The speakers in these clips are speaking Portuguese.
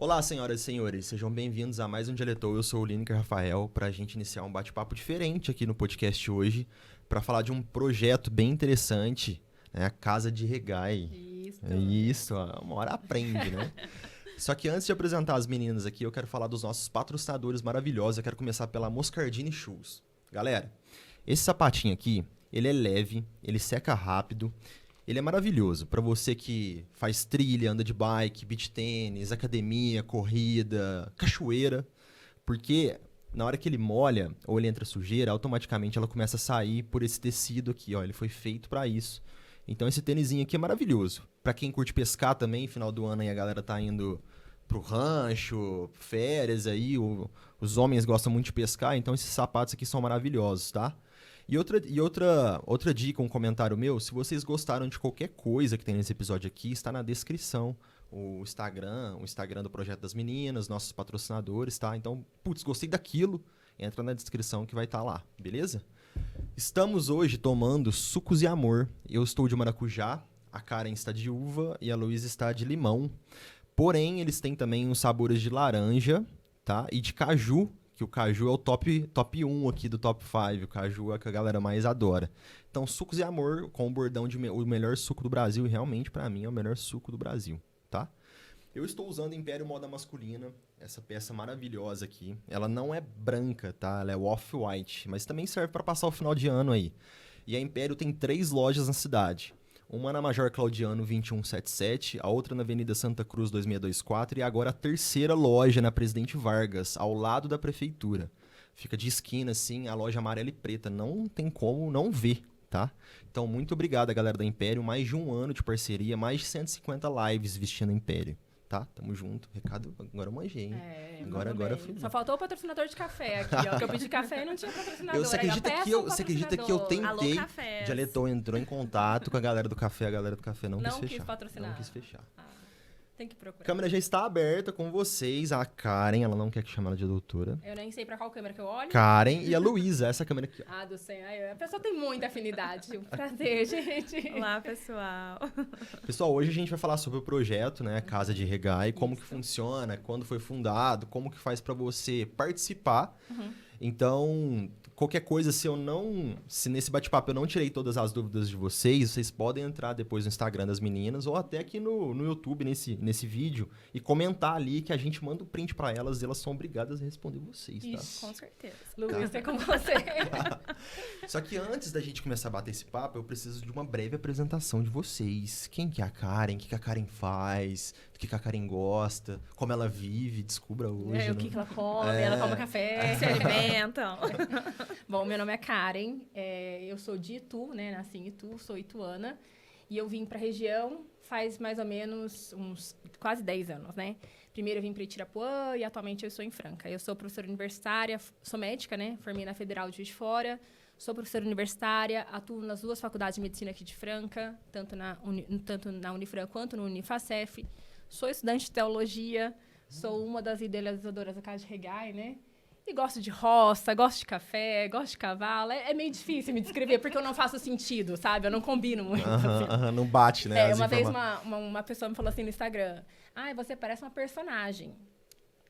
Olá, senhoras e senhores, sejam bem-vindos a mais um Dialetou. Eu sou o Lineker Rafael, para a gente iniciar um bate-papo diferente aqui no podcast hoje, para falar de um projeto bem interessante, né? A Casa de Regai. Isso, uma hora aprende, né? Só que antes de apresentar as meninas aqui, eu quero falar dos nossos patrocinadores maravilhosos. Eu quero começar pela Moscardini Shoes. Galera, esse sapatinho aqui, ele é leve, ele seca rápido. Ele é maravilhoso para você que faz trilha, anda de bike, beach tênis, academia, corrida, cachoeira. Porque na hora que ele molha ou ele entra sujeira, automaticamente ela começa a sair por esse tecido aqui, ó. Ele foi feito para isso. Então esse tênisinho aqui é maravilhoso. Para quem curte pescar também, final do ano aí a galera tá indo pro rancho, férias aí, os homens gostam muito de pescar, então esses sapatos aqui são maravilhosos, tá? E outra dica, um comentário meu, se vocês gostaram de qualquer coisa que tem nesse episódio aqui, está na descrição. O Instagram do Projeto das Meninas, nossos patrocinadores, tá? Então, gostei daquilo, entra na descrição que vai estar lá, beleza? Estamos hoje tomando sucos e amor. Eu estou de maracujá, a Karen está de uva e a Luísa está de limão. Porém, eles têm também os sabores de laranja, tá? E de caju, que o caju é o top 1 aqui do top 5. O caju é o que a galera mais adora. Então, sucos e amor com o bordão de o melhor suco do Brasil. E realmente, pra mim, é o melhor suco do Brasil, tá? Eu estou usando Império Moda Masculina, essa peça maravilhosa aqui. Ela não é branca, tá? Ela é off-white, mas também serve para passar o final de ano aí. E a Império tem 3 lojas na cidade. Uma na Major Claudiano 2177, a outra na Avenida Santa Cruz 2624 e agora a terceira loja na Presidente Vargas, ao lado da prefeitura. Fica de esquina, assim, a loja amarela e preta. Não tem como não ver, tá? Então, muito obrigado, galera da Império. Mais de um ano de parceria, mais de 150 lives vestindo Império. Tá? Tamo junto. Recado, agora eu manjei, hein? Agora eu fui. Só faltou o patrocinador de café aqui, ó. Que eu pedi café e não tinha patrocinador. Você acredita que eu tentei? Dialetou entrou em contato com a galera do café. A galera do café não quis fechar. Quis patrocinar. Não quis fechar. Tem que procurar. A câmera já está aberta com vocês. A Karen, ela não quer que chame ela de doutora. Eu nem sei pra qual câmera que eu olho. Karen e a Luísa, essa câmera aqui. Do céu. A pessoa tem muita afinidade. Prazer, gente. Olá, pessoal. Pessoal, hoje a gente vai falar sobre o projeto, né? Casa de Regai, como que funciona, quando foi fundado, como que faz pra você participar. Então, qualquer coisa, se nesse bate-papo eu não tirei todas as dúvidas de vocês podem entrar depois no Instagram das meninas ou até aqui no YouTube, nesse vídeo, e comentar ali que a gente manda um print pra elas e elas são obrigadas a responder vocês, tá? Isso, com certeza. Luiz, é com você. Só que antes da gente começar a bater esse papo, eu preciso de uma breve apresentação de vocês. Quem que é a Karen? O que a Karen faz? Do que a Karen gosta? Como ela vive? Descubra hoje. O que ela come? Ela toma café. Se alimentam. Bom, meu nome é Karen. Eu sou de Itu, né? Nasci em Itu, sou ituana. E eu vim pra região faz mais ou menos uns quase 10 anos, né? Primeiro eu vim para Itirapuã e atualmente eu estou em Franca. Eu sou professora universitária, sou médica, né? Formei na Federal de Juiz de Fora. Sou professora universitária, atuo nas 2 faculdades de medicina aqui de Franca, tanto na Unifran quanto no Unifacef. Sou estudante de teologia, sou uma das idealizadoras da Casa de Regai, né? E gosto de roça, gosto de café, gosto de cavalo. É meio difícil me descrever, porque eu não faço sentido, sabe? Eu não combino muito. Não bate, né? Uma vez uma pessoa me falou assim no Instagram, você parece uma personagem,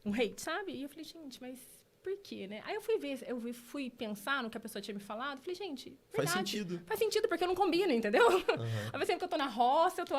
um hate, sabe? E eu falei, gente, mas por quê, né? Aí eu fui pensar no que a pessoa tinha me falado, falei, gente, verdade, faz sentido, porque eu não combino, entendeu? Ao mesmo tempo que eu tô na roça, eu tô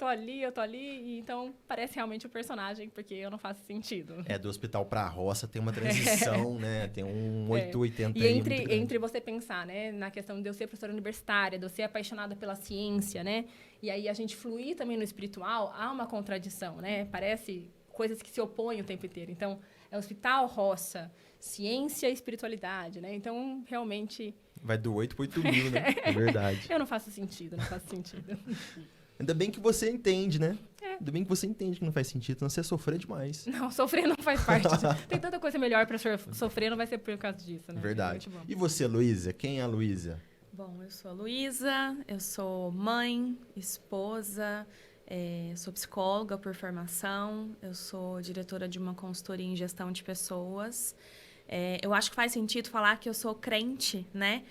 ali, e então parece realmente um personagem, porque eu não faço sentido. Do hospital pra roça tem uma transição, né? Tem um 880 E entre você pensar, né, na questão de eu ser professora universitária, de eu ser apaixonada pela ciência, né? E aí a gente fluir também no espiritual, há uma contradição, né? Parece coisas que se opõem o tempo inteiro. Então, hospital, roça, ciência e espiritualidade, né? Então, realmente... Vai do 8 para 8 mil, né? É verdade. Eu não faço sentido. Ainda bem que você entende, né? Ainda bem que você entende que não faz sentido, senão você ia sofrer demais. Não, sofrer não faz parte. Tem tanta coisa melhor para sofrer, não vai ser por causa disso, né? Verdade. E você, Luísa? Quem é a Luísa? Bom, eu sou a Luísa, eu sou mãe, esposa... sou psicóloga por formação, eu sou diretora de uma consultoria em gestão de pessoas. Eu acho que faz sentido falar que eu sou crente, né?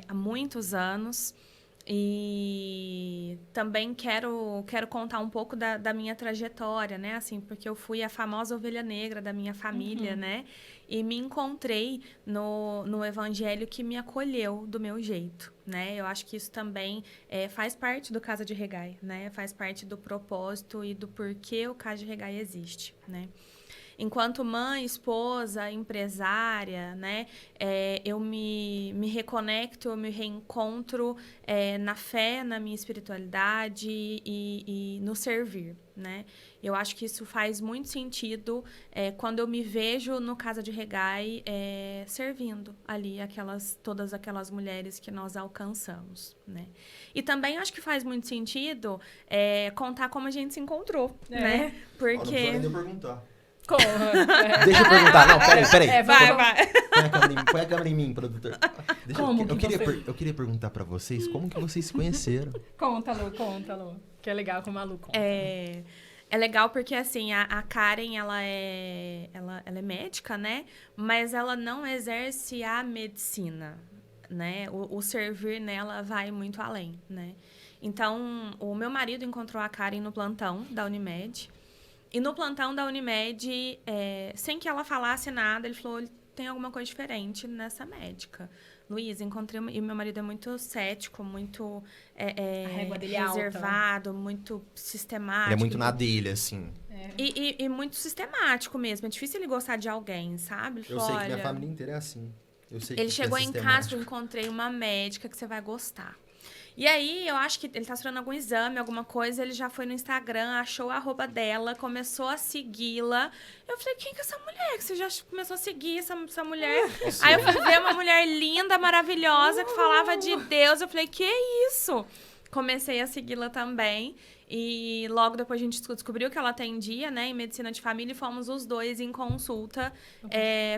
Há muitos anos. E também quero contar um pouco da minha trajetória, né? Assim, porque eu fui a famosa ovelha negra da minha família, né? E me encontrei no evangelho que me acolheu do meu jeito, né? Eu acho que isso também faz parte do Casa de Regai, né? Faz parte do propósito e do porquê o Casa de Regai existe, né? Enquanto mãe, esposa, empresária, né, eu me reconecto, eu me reencontro na fé, na minha espiritualidade e no servir, né? Eu acho que isso faz muito sentido quando eu me vejo no Casa de Regai servindo ali todas aquelas mulheres que nós alcançamos, né? E também acho que faz muito sentido contar como a gente se encontrou, né? Porque... Não precisa nem perguntar. Corra. Deixa eu perguntar. Não, peraí. Vai. Põe a câmera em mim, produtor. Eu queria perguntar pra vocês como que vocês se conheceram. Conta, Lu. Que é legal como a Lu conta. É legal porque, assim, a Karen, ela é médica, né? Mas ela não exerce a medicina, né? O servir nela vai muito além, né? Então, o meu marido encontrou a Karen no plantão da Unimed. E no plantão da Unimed, sem que ela falasse nada, ele falou, tem alguma coisa diferente nessa médica. Luísa, encontrei... E meu marido é muito cético, muito a régua dele reservado, alta. Muito sistemático. Ele é muito na dele, assim. E muito sistemático mesmo. É difícil ele gostar de alguém, sabe? Eu sei que minha família inteira é assim. Ele chegou em casa, eu encontrei uma médica que você vai gostar. E aí, eu acho que ele tá esperando algum exame, alguma coisa, ele já foi no Instagram, achou a arroba dela, começou a segui-la. Eu falei, quem que é essa mulher? Que você já começou a seguir essa mulher? Nossa, aí eu fui ver uma mulher linda, maravilhosa, que falava de Deus. Eu falei, que isso? Comecei a segui-la também. E logo depois a gente descobriu que ela atendia, né, em medicina de família, e fomos os dois em consulta,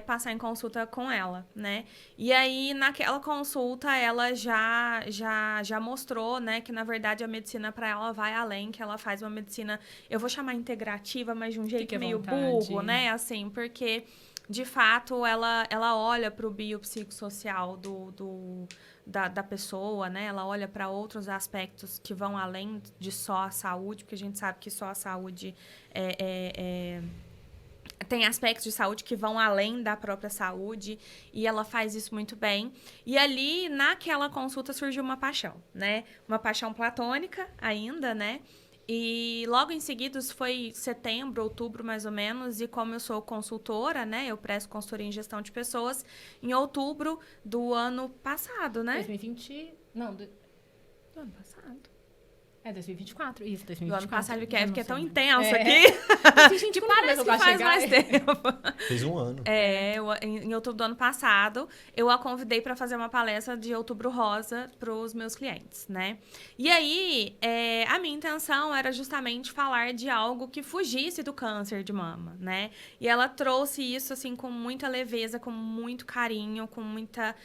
passar em consulta com ela, né? E aí, naquela consulta, ela já mostrou, né, que na verdade a medicina para ela vai além, que ela faz uma medicina, eu vou chamar integrativa, mas de um jeito meio burro, né? Assim, porque de fato ela olha para o biopsicossocial da pessoa, né? Ela olha para outros aspectos que vão além de só a saúde, porque a gente sabe que só a saúde tem aspectos de saúde que vão além da própria saúde, e ela faz isso muito bem. E ali, naquela consulta, surgiu uma paixão, né? Uma paixão platônica ainda, né? E logo em seguida, isso foi setembro, outubro, mais ou menos, e como eu sou consultora, né, eu presto consultoria em gestão de pessoas, em outubro do ano passado, né? 2020... Não, do ano passado. 2024, isso, 2024. Do ano passado, porque é tão intenso aqui. Que parece que faz mais tempo. Fez um ano. Em outubro do ano passado, eu a convidei para fazer uma palestra de Outubro Rosa para os meus clientes, né? E aí, a minha intenção era justamente falar de algo que fugisse do câncer de mama, né? E ela trouxe isso, assim, com muita leveza, com muito carinho, com muita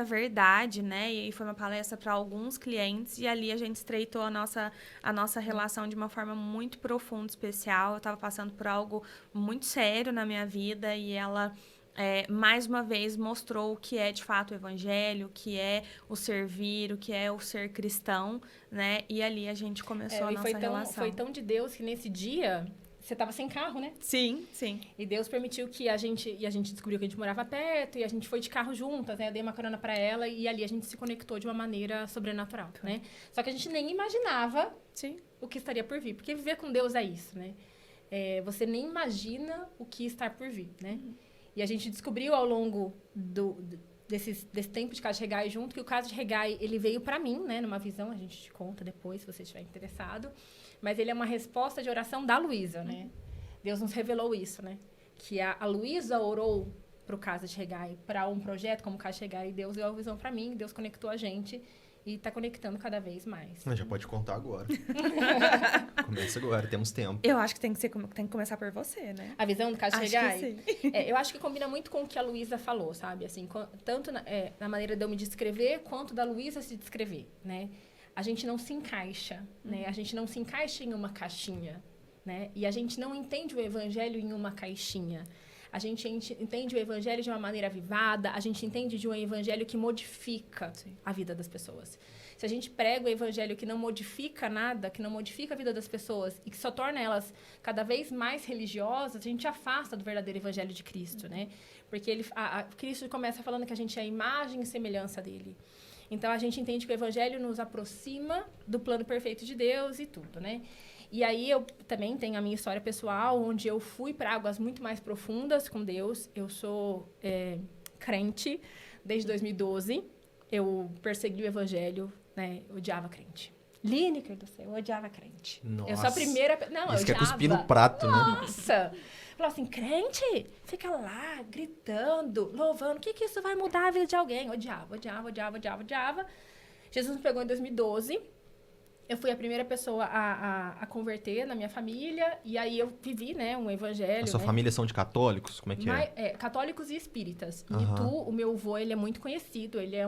verdade, né? E foi uma palestra para alguns clientes, e ali a gente estreitou a nossa relação de uma forma muito profunda, especial. Eu estava passando por algo muito sério na minha vida, e ela, mais uma vez, mostrou o que é, de fato, o evangelho, o que é o servir, o que é o ser cristão, né? E ali a gente começou a nossa relação. Foi tão de Deus que nesse dia... Você estava sem carro, né? Sim. E Deus permitiu que a gente descobriu que a gente morava perto, e a gente foi de carro juntas, né? Eu dei uma carona para ela, e ali a gente se conectou de uma maneira sobrenatural, né? Só que a gente nem imaginava o que estaria por vir. Porque viver com Deus é isso, né? Você nem imagina o que está por vir, né? E a gente descobriu ao longo desse tempo de Casa de Regai junto, que o Casa de Regai, ele veio para mim, né? Numa visão, a gente te conta depois, se você estiver interessado. Mas ele é uma resposta de oração da Luísa, né? Deus nos revelou isso, né? Que a Luísa orou para o Casa de Regai, para um projeto como o Casa de Regai, e Deus deu a visão para mim, Deus conectou a gente e está conectando cada vez mais. Já pode contar agora. Começa agora, temos tempo. Eu acho que tem que começar por você, né? A visão do Casa de Regai? Sim. Eu acho que combina muito com o que a Luísa falou, sabe? Assim, tanto na maneira de eu me descrever, quanto da Luísa se descrever, né? A gente não se encaixa, né? A gente não se encaixa em uma caixinha, né? E a gente não entende o evangelho em uma caixinha. A gente entende o evangelho de uma maneira avivada, a gente entende de um evangelho que modifica a vida das pessoas. Se a gente prega o evangelho que não modifica nada, que não modifica a vida das pessoas e que só torna elas cada vez mais religiosas, a gente afasta do verdadeiro evangelho de Cristo, né? Porque Cristo começa falando que a gente é a imagem e semelhança dele. Então, a gente entende que o evangelho nos aproxima do plano perfeito de Deus e tudo, né? E aí, eu também tenho a minha história pessoal, onde eu fui para águas muito mais profundas com Deus. Eu sou crente desde 2012. Eu persegui o evangelho, né? Eu odiava crente. Lineker do céu, eu odiava crente. Nossa. Eu sou a primeira... Não, Isso eu que é odiava. cuspir no prato, né? Nossa! Falava assim, crente, fica lá, gritando, louvando. O que isso vai mudar a vida de alguém? Odiava. Jesus me pegou em 2012. Eu fui a primeira pessoa a converter na minha família. E aí eu vivi, né, um evangelho. A sua família são de católicos? Como é que é? Católicos e espíritas. Em Aham. Itu, o meu avô, ele é muito conhecido. Ele é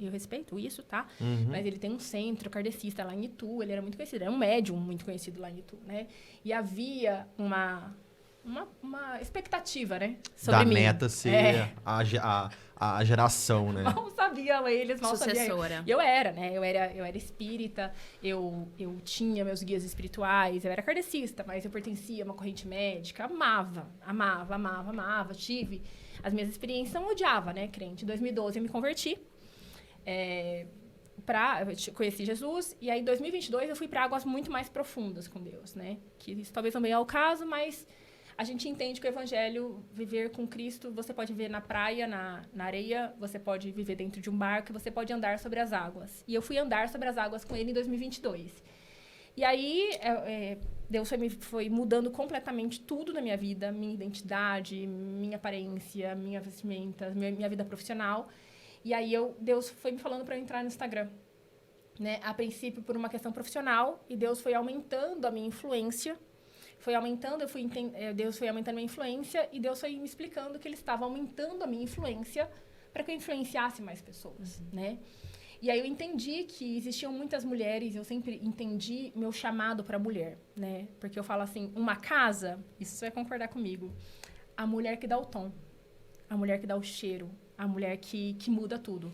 eu respeito isso, tá? Uhum. Mas ele tem um centro kardecista lá em Itu. Ele era muito conhecido. Era um médium muito conhecido lá em Itu, né? E havia uma expectativa, né? Sobre Da mim. neta ser a geração, né? Mal sabiam eles, mal sabiam eu. Sucessora. E eu era, né? Eu era espírita, eu tinha meus guias espirituais, eu era kardecista, mas eu pertencia a uma corrente médica, amava. Tive as minhas experiências, não odiava, né, crente. Em 2012 eu me converti, eu conheci Jesus, e aí em 2022 eu fui para águas muito mais profundas com Deus, né? Que isso talvez não venha ao caso, mas a gente entende que o evangelho, viver com Cristo, você pode viver na praia, na areia, você pode viver dentro de um barco, você pode andar sobre as águas. E eu fui andar sobre as águas com ele em 2022. E aí, Deus foi mudando completamente tudo na minha vida, minha identidade, minha aparência, minha vestimenta, minha vida profissional. E aí, Deus foi me falando para eu entrar no Instagram, né? A princípio, por uma questão profissional, e Deus foi aumentando a minha influência. Deus foi aumentando a minha influência e Deus foi me explicando que ele estava aumentando a minha influência para que eu influenciasse mais pessoas, né? E aí eu entendi que existiam muitas mulheres, eu sempre entendi meu chamado para mulher, né? Porque eu falo assim, uma casa, isso você vai concordar comigo, a mulher que dá o tom, a mulher que dá o cheiro, a mulher que muda tudo.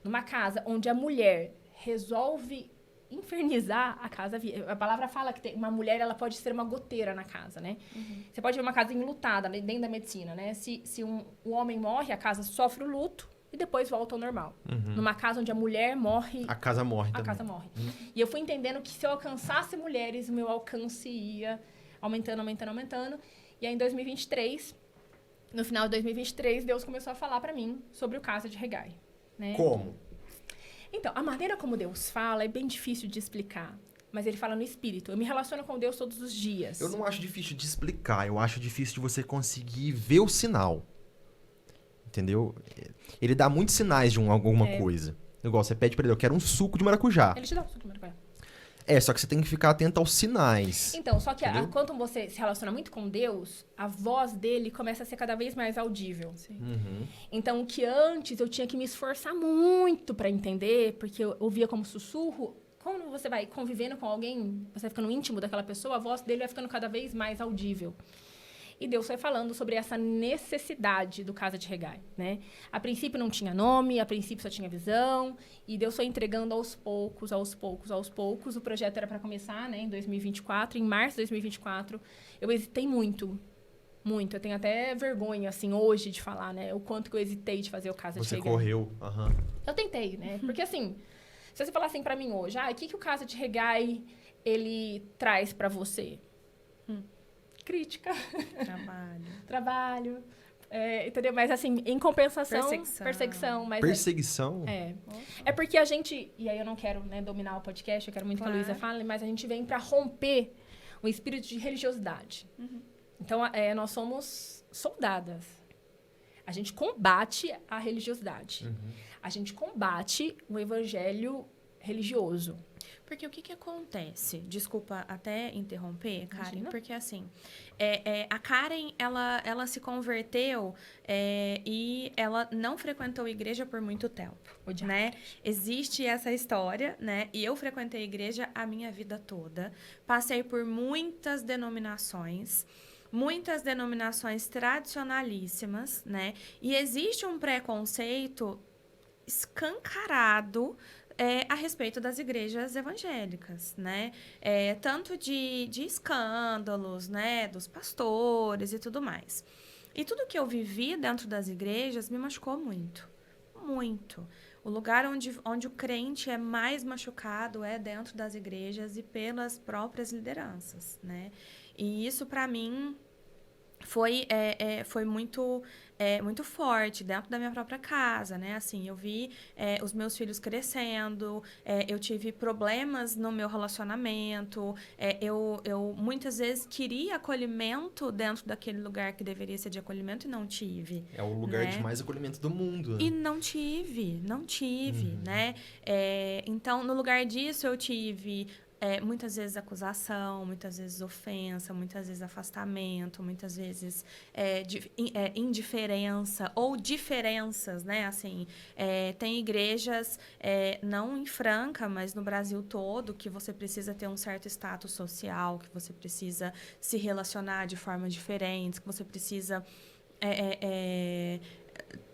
Numa casa onde a mulher resolve infernizar a casa. A palavra fala que uma mulher, ela pode ser uma goteira na casa, né? Uhum. Você pode ver uma casa enlutada, né, dentro da medicina, né? Se o homem morre, a casa sofre o luto e depois volta ao normal. Uhum. Numa casa onde a mulher morre... A casa morre também. A casa morre. Uhum. E eu fui entendendo que se eu alcançasse mulheres, o meu alcance ia aumentando. E aí, em 2023, no final de 2023, Deus começou a falar pra mim sobre o Casa de Regai, né? Como? Então, a maneira como Deus fala é bem difícil de explicar. Mas ele fala no espírito. Eu me relaciono com Deus todos os dias. Eu não acho difícil de explicar. Eu acho difícil de você conseguir ver o sinal. Entendeu? Ele dá muitos sinais de alguma coisa. Igual, você pede pra ele, eu quero um suco de maracujá. Ele te dá um suco de maracujá. Só que você tem que ficar atento aos sinais. Então, só que quando você se relaciona muito com Deus, a voz dele começa a ser cada vez mais audível. Uhum. Então, o que antes eu tinha que me esforçar muito para entender, porque eu ouvia como sussurro, quando você vai convivendo com alguém, você vai ficando íntimo daquela pessoa, a voz dele vai ficando cada vez mais audível. E Deus foi falando sobre essa necessidade do Casa de Regai, né? A princípio não tinha nome, a princípio só tinha visão, e Deus foi entregando aos poucos. O projeto era para começar, né, em 2024, em março de 2024. Eu hesitei muito. Eu tenho até vergonha, assim, hoje de falar, né, o quanto que eu hesitei de fazer o Casa de Regai. Você correu, aham. Eu tentei, né? Porque, assim, se você falar assim para mim hoje, o que o Casa de Regai, ele traz para você? Crítica. Trabalho. Entendeu? Mas, assim, em compensação... Perseguição. Mas perseguição? É porque a gente... E aí eu não quero, né, dominar o podcast, eu quero muito que a Luísa fale, mas a gente vem para romper o espírito de religiosidade. Uhum. Então, nós somos soldadas. A gente combate a religiosidade. Uhum. A gente combate o evangelho religioso. Porque o que acontece? Desculpa até interromper, Karen. Imagina. Porque, assim, a Karen, ela se converteu e ela não frequentou a igreja por muito tempo, né? Existe essa história, né? E eu frequentei a igreja a minha vida toda. Passei por muitas denominações. muitas denominações tradicionalíssimas, né? E existe um preconceito escancarado a respeito das igrejas evangélicas, né? Tanto de escândalos, né? Dos pastores e tudo mais. E tudo que eu vivi dentro das igrejas me machucou muito. Muito. O lugar onde o crente é mais machucado é dentro das igrejas e pelas próprias lideranças, né? E isso, para mim, foi muito forte dentro da minha própria casa, né? Assim, eu vi os meus filhos crescendo, eu tive problemas no meu relacionamento, eu muitas vezes queria acolhimento dentro daquele lugar que deveria ser de acolhimento e não tive. É o lugar, né, de mais acolhimento do mundo. Né? E não tive, né? Então, no lugar disso, eu tive... muitas vezes acusação, muitas vezes ofensa, muitas vezes afastamento, muitas vezes indiferença ou diferenças, né? Assim, tem igrejas, não em Franca, mas no Brasil todo, que você precisa ter um certo status social, que você precisa se relacionar de forma diferente, que você precisa...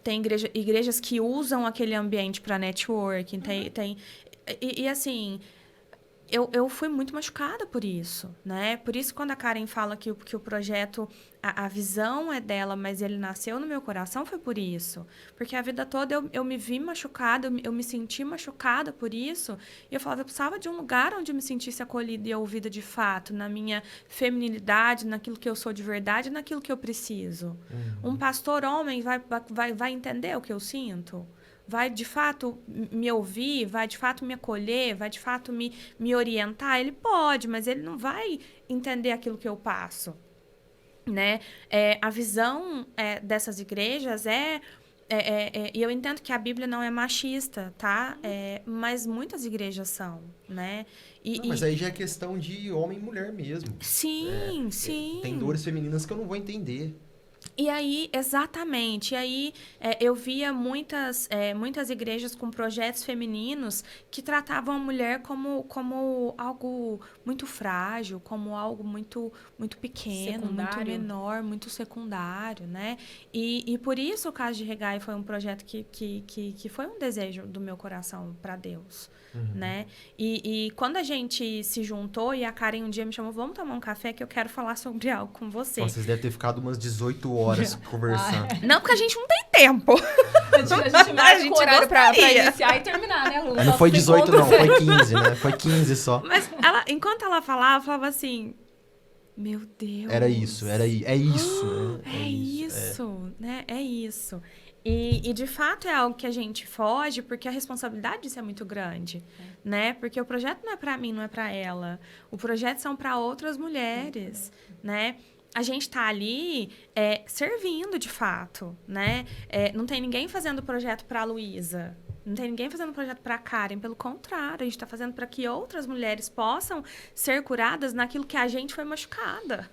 tem igrejas que usam aquele ambiente para networking, e assim... Eu fui muito machucada por isso, né? Por isso, quando a Karen fala que o projeto, a visão é dela, mas ele nasceu no meu coração, foi por isso. Porque a vida toda eu me vi machucada, eu me senti machucada por isso. E eu falava, eu precisava de um lugar onde eu me sentisse acolhida e ouvida de fato, na minha feminilidade, naquilo que eu sou de verdade, naquilo que eu preciso. Um pastor homem vai entender o que eu sinto? Vai, de fato, me ouvir, vai, de fato, me acolher, vai, de fato, me orientar? Ele pode, mas ele não vai entender aquilo que eu passo, né? A visão dessas igrejas e eu entendo que a Bíblia não é machista, tá? Mas muitas igrejas são, né? Mas aí já é questão de homem e mulher mesmo. Sim. Tem dores femininas que eu não vou entender. E aí, exatamente, eu via muitas igrejas com projetos femininos que tratavam a mulher como algo muito frágil, como algo muito, muito pequeno, muito menor, muito secundário, né? E por isso o Casa de Regai foi um projeto que foi um desejo do meu coração para Deus, né? E quando a gente se juntou e a Karen um dia me chamou, vamos tomar um café que eu quero falar sobre algo com você. Vocês devem ter ficado umas 18 horas conversando. Não, porque a gente não tem tempo. A gente marca o horário pra iniciar e terminar, né, Lu? Não foi 18 não, foi 15, né? Foi 15 só. Mas enquanto ela falava assim, meu Deus. É isso. Né? É isso. E de fato é algo que a gente foge porque a responsabilidade disso é muito grande, né? Porque o projeto não é para mim, não é para ela. O projeto são para outras mulheres, né? A gente está ali servindo de fato, né? Não tem ninguém fazendo projeto para a Luísa. Não tem ninguém fazendo projeto para a Karen. Pelo contrário, a gente está fazendo para que outras mulheres possam ser curadas naquilo que a gente foi machucada,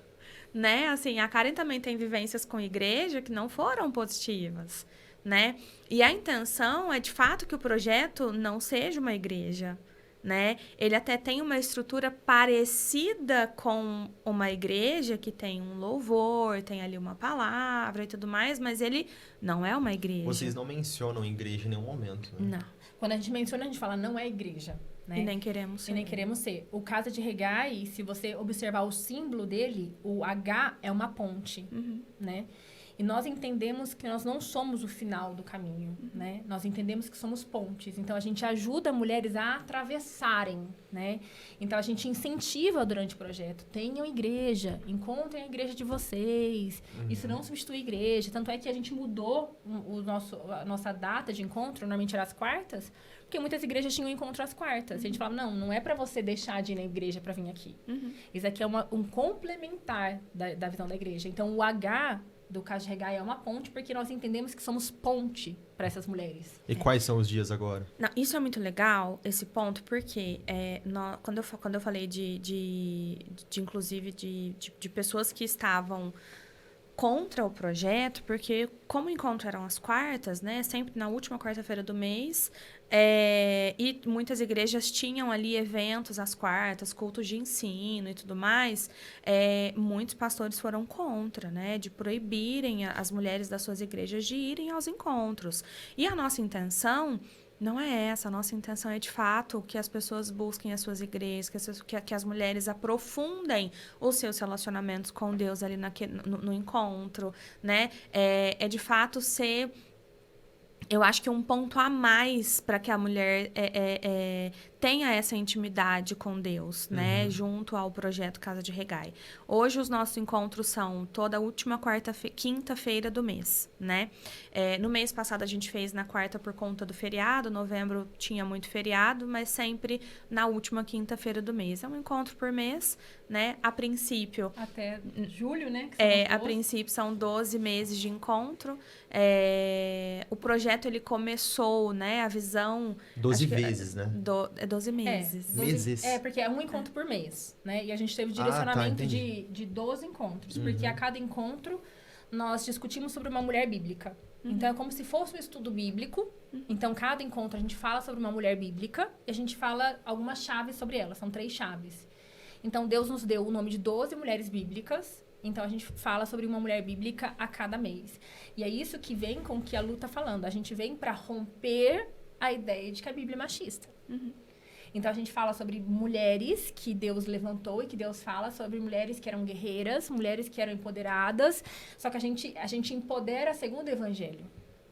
né? Assim, a Karen também tem vivências com igreja que não foram positivas, né? E a intenção é, de fato, que o projeto não seja uma igreja, né? Ele até tem uma estrutura parecida com uma igreja, que tem um louvor, tem ali uma palavra e tudo mais, mas ele não é uma igreja. Vocês não mencionam igreja em nenhum momento, né? Não. Quando a gente menciona, a gente fala, não é igreja. Né? E nem queremos ser. O Casa de Regai, se você observar o símbolo dele, o H é uma ponte, né? E nós entendemos que nós não somos o final do caminho, né? Nós entendemos que somos pontes. Então, a gente ajuda mulheres a atravessarem, né? Então, a gente incentiva durante o projeto. Tenham igreja, encontrem a igreja de vocês. Isso não substitui igreja. Tanto é que a gente mudou a nossa data de encontro, normalmente era às quartas, porque muitas igrejas tinham encontro às quartas. E a gente falava, não é para você deixar de ir na igreja para vir aqui. Isso aqui é um complementar da visão da igreja. Então, o H do Casa de Regai é uma ponte, porque nós entendemos que somos ponte para essas mulheres. E quais são os dias agora? Não, isso é muito legal, esse ponto, porque quando eu falei inclusive, de pessoas que estavam contra o projeto, porque como o encontro eram as quartas, né, sempre na última quarta-feira do mês, e muitas igrejas tinham ali eventos às quartas, cultos de ensino e tudo mais, muitos pastores foram contra, né, de proibirem as mulheres das suas igrejas de irem aos encontros. E a nossa intenção não é essa. A nossa intenção é, de fato, que as pessoas busquem as suas igrejas, que as mulheres aprofundem os seus relacionamentos com Deus ali no encontro, né? De fato, ser... Eu acho que um ponto a mais para que a mulher tenha essa intimidade com Deus, né? Junto ao projeto Casa de Regai. Hoje, os nossos encontros são toda a última quinta-feira do mês, né? No mês passado, a gente fez na quarta por conta do feriado. Novembro tinha muito feriado, mas sempre na última quinta-feira do mês. É um encontro por mês, né? A princípio... Até julho, né? A princípio, são 12 meses de encontro. O projeto, ele começou, né? A visão... 12 vezes, né? 12 meses. Meses. Porque é um encontro por mês, né? E a gente teve direcionamento de 12 encontros. Porque a cada encontro, nós discutimos sobre uma mulher bíblica. Então, é como se fosse um estudo bíblico. Então, cada encontro, a gente fala sobre uma mulher bíblica. E a gente fala algumas chaves sobre ela. São 3 chaves. Então, Deus nos deu o nome de 12 mulheres bíblicas. Então, a gente fala sobre uma mulher bíblica a cada mês. E é isso que vem com o que a Lu tá falando. A gente vem para romper a ideia de que a Bíblia é machista. Então, a gente fala sobre mulheres que Deus levantou e que Deus fala sobre mulheres que eram guerreiras, mulheres que eram empoderadas. Só que a gente empodera segundo o Evangelho,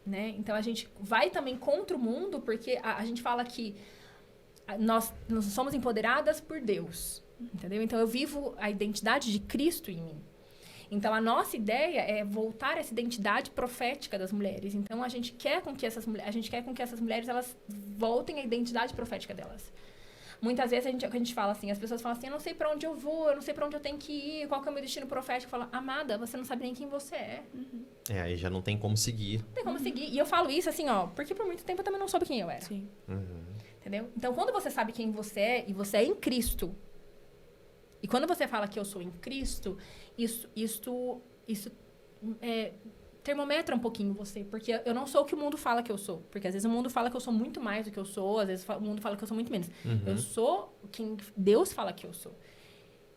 né? Então, a gente vai também contra o mundo, porque a gente fala que nós somos empoderadas por Deus, entendeu? Então, eu vivo a identidade de Cristo em mim. Então, a nossa ideia é voltar essa identidade profética das mulheres. Então, a gente quer com que essas mulheres elas voltem à identidade profética delas. Muitas vezes a gente fala assim, as pessoas falam assim, eu não sei para onde eu vou, eu não sei para onde eu tenho que ir, qual que é o meu destino profético. Eu falo, amada, você não sabe nem quem você é. Aí já não tem como seguir. Não tem como seguir. E eu falo isso assim, porque por muito tempo eu também não soube quem eu era. Sim. Entendeu? Então, quando você sabe quem você é, e você é em Cristo, e quando você fala que eu sou em Cristo, isso termometra um pouquinho você. Porque eu não sou o que o mundo fala que eu sou. Porque às vezes o mundo fala que eu sou muito mais do que eu sou. Às vezes o mundo fala que eu sou muito menos. Eu sou quem Deus fala que eu sou.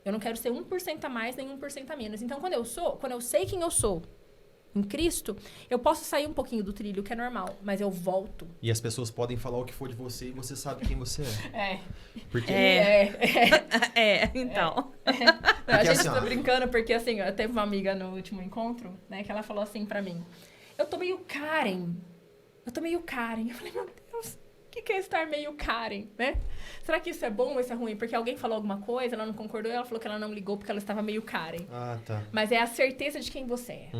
Eu não quero ser 1% a mais, nem 1% a menos. Então, quando eu sei quem eu sou em Cristo, eu posso sair um pouquinho do trilho, que é normal. Mas eu volto. E as pessoas podem falar o que for de você e você sabe quem você é. Porque... Então... A gente tá brincando porque, assim, eu teve uma amiga no último encontro, né, que ela falou assim pra mim, eu tô meio Karen. Eu falei, meu Deus, o que é estar meio Karen, né? Será que isso é bom ou isso é ruim? Porque alguém falou alguma coisa, ela não concordou, ela falou que ela não ligou porque ela estava meio Karen. Tá. Mas é a certeza de quem você é,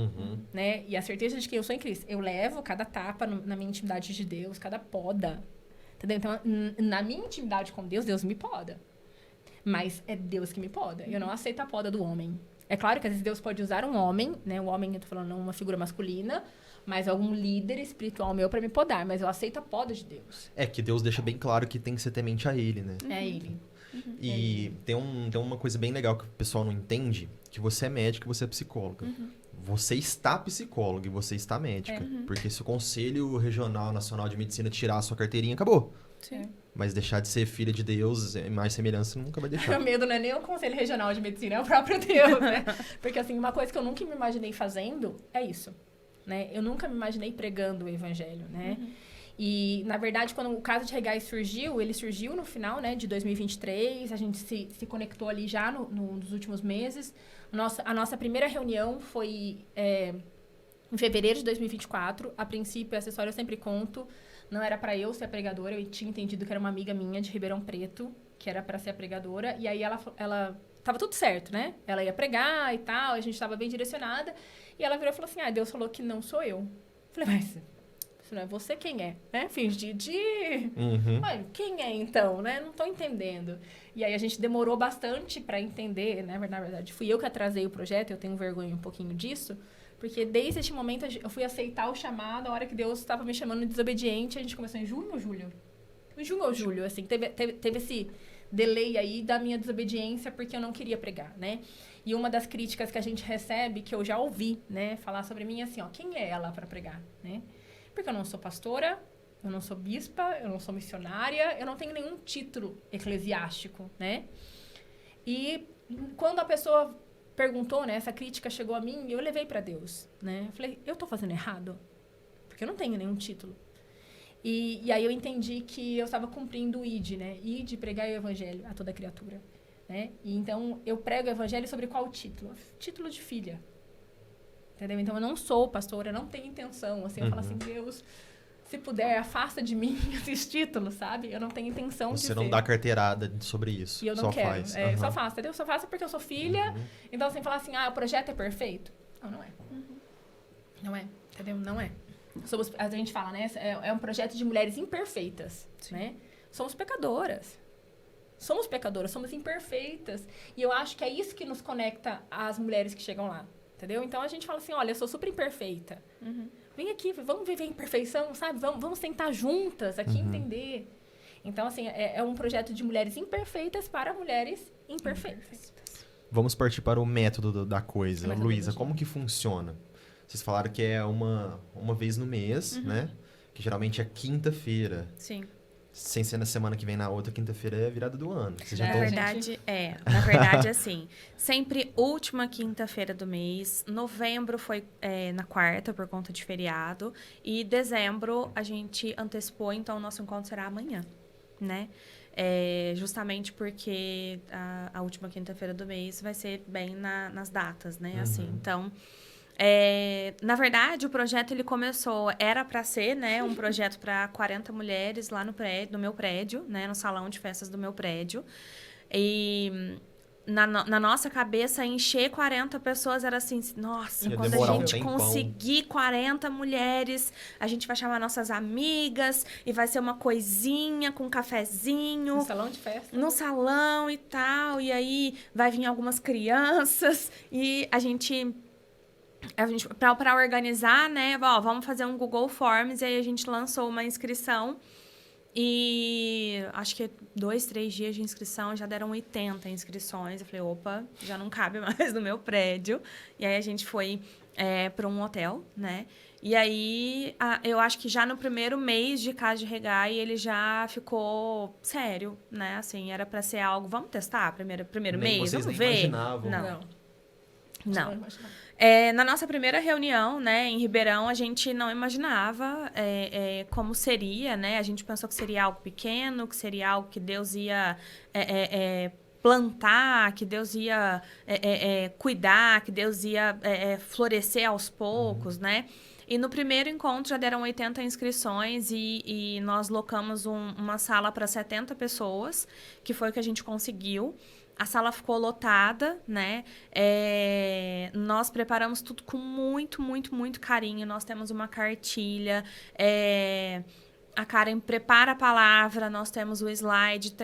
né? E a certeza de quem eu sou em Cristo. Eu levo cada tapa na minha intimidade de Deus, cada poda, entendeu? Então, na minha intimidade com Deus, Deus me poda. Mas é Deus que me poda. Eu não aceito a poda do homem. É claro que às vezes Deus pode usar um homem, né? O homem, eu tô falando, uma figura masculina, mas algum líder espiritual meu pra me podar. Mas eu aceito a poda de Deus. É que Deus deixa bem claro que tem que ser temente a Ele, né? É Ele. E tem uma coisa bem legal que o pessoal não entende, que você é médica e você é psicóloga. Você está psicóloga e você está médica. Porque se o Conselho Regional Nacional de Medicina tirar a sua carteirinha, acabou. Sim. Mas deixar de ser filha de Deus, mais semelhança, nunca vai deixar. O medo não é nem o Conselho Regional de Medicina, é o próprio Deus, né? Porque, assim, uma coisa que eu nunca me imaginei fazendo é isso, né? Eu nunca me imaginei pregando o Evangelho, né? E, na verdade, quando o Casa de Regai surgiu, ele surgiu no final, né, de 2023. A gente se conectou ali já nos últimos meses. A nossa primeira reunião foi em fevereiro de 2024. A princípio, essa história eu sempre conto. Não era para eu ser a pregadora, eu tinha entendido que era uma amiga minha de Ribeirão Preto, que era para ser a pregadora. E aí ela tava tudo certo, né? Ela ia pregar e tal, a gente tava bem direcionada. E ela virou e falou assim, Deus falou que não sou eu. Eu falei, mas se não é você, quem é? Né? Fingir de... Olha, quem é então, né? Não tô entendendo. E aí a gente demorou bastante para entender, né? Na verdade, fui eu que atrasei o projeto, eu tenho vergonha um pouquinho disso. Porque desde esse momento eu fui aceitar o chamado, a hora que Deus estava me chamando de desobediente, a gente começou em junho ou julho? Em junho ou julho, assim, teve esse delay aí da minha desobediência, porque eu não queria pregar, né? E uma das críticas que a gente recebe, que eu já ouvi, né, falar sobre mim, é assim, ó, quem é ela para pregar, né? Porque eu não sou pastora, eu não sou bispa, eu não sou missionária, eu não tenho nenhum título eclesiástico, né? E quando a pessoa perguntou, né, essa crítica chegou a mim, eu levei para Deus, né? Eu falei, eu tô fazendo errado? Porque eu não tenho nenhum título. E aí eu entendi que eu estava cumprindo o ID, né? ID, pregar o evangelho a toda criatura, né? E então eu prego o evangelho sobre qual título? Título de filha. Entendeu? Então eu não sou pastora, eu não tenho intenção, assim, eu falo assim, Deus, se puder, afasta de mim esses títulos, sabe? Eu não tenho intenção de ser. Você não dá carteirada sobre isso, e eu não só quero. faz. Só faço, entendeu? Só faço porque eu sou filha. Então, assim, falar assim, o projeto é perfeito? Não, não é. Não é, entendeu? Não é. A gente fala, né? É um projeto de mulheres imperfeitas, né? Somos pecadoras. Somos imperfeitas. E eu acho que é isso que nos conecta às mulheres que chegam lá, entendeu? Então, a gente fala assim, olha, eu sou super imperfeita. Vem aqui, vamos viver a imperfeição, sabe? Vamos tentar juntas aqui entender. Então, assim, é um projeto de mulheres imperfeitas para mulheres imperfeitas. Vamos partir para o método da coisa. Luísa, como que funciona? Vocês falaram que é uma vez no mês, né? Que geralmente é quinta-feira. Sim. Sem ser na semana que vem, na outra quinta-feira é a virada do ano. Vocês já Na estão... verdade, assim, sempre última quinta-feira do mês. Novembro foi na quarta, por conta de feriado. E dezembro, a gente antecipou, então o nosso encontro será amanhã, né? Justamente porque a última quinta-feira do mês vai ser bem nas datas, né? Assim, então... na verdade, o projeto ele começou, era para ser, né, um projeto para 40 mulheres lá no meu prédio, né, no salão de festas do meu prédio. E na nossa cabeça, encher 40 pessoas era assim, nossa, quando a gente conseguir 40 mulheres, a gente vai chamar nossas amigas e vai ser uma coisinha com um cafezinho. No salão de festa. No salão e tal, e aí vai vir algumas crianças e a gente para organizar, né, vamos fazer um Google Forms, e aí a gente lançou uma inscrição e acho que 2, 3 dias de inscrição já deram 80 inscrições. Eu falei, opa, já não cabe mais no meu prédio. E aí a gente foi para um hotel, né? E aí eu acho que já no primeiro mês de Casa de Regai ele já ficou sério, né? Assim, era para ser algo, vamos testar primeiro mês, vamos ver. Não. Na nossa primeira reunião, né, em Ribeirão, a gente não imaginava como seria, né? A gente pensou que seria algo pequeno, que seria algo que Deus ia plantar, que Deus ia cuidar, que Deus ia florescer aos poucos, né? E no primeiro encontro já deram 80 inscrições e nós locamos uma sala para 70 pessoas, que foi o que a gente conseguiu. A sala ficou lotada, né? Nós preparamos tudo com muito, muito, muito carinho. Nós temos uma cartilha. A Karen prepara a palavra, nós temos o slide.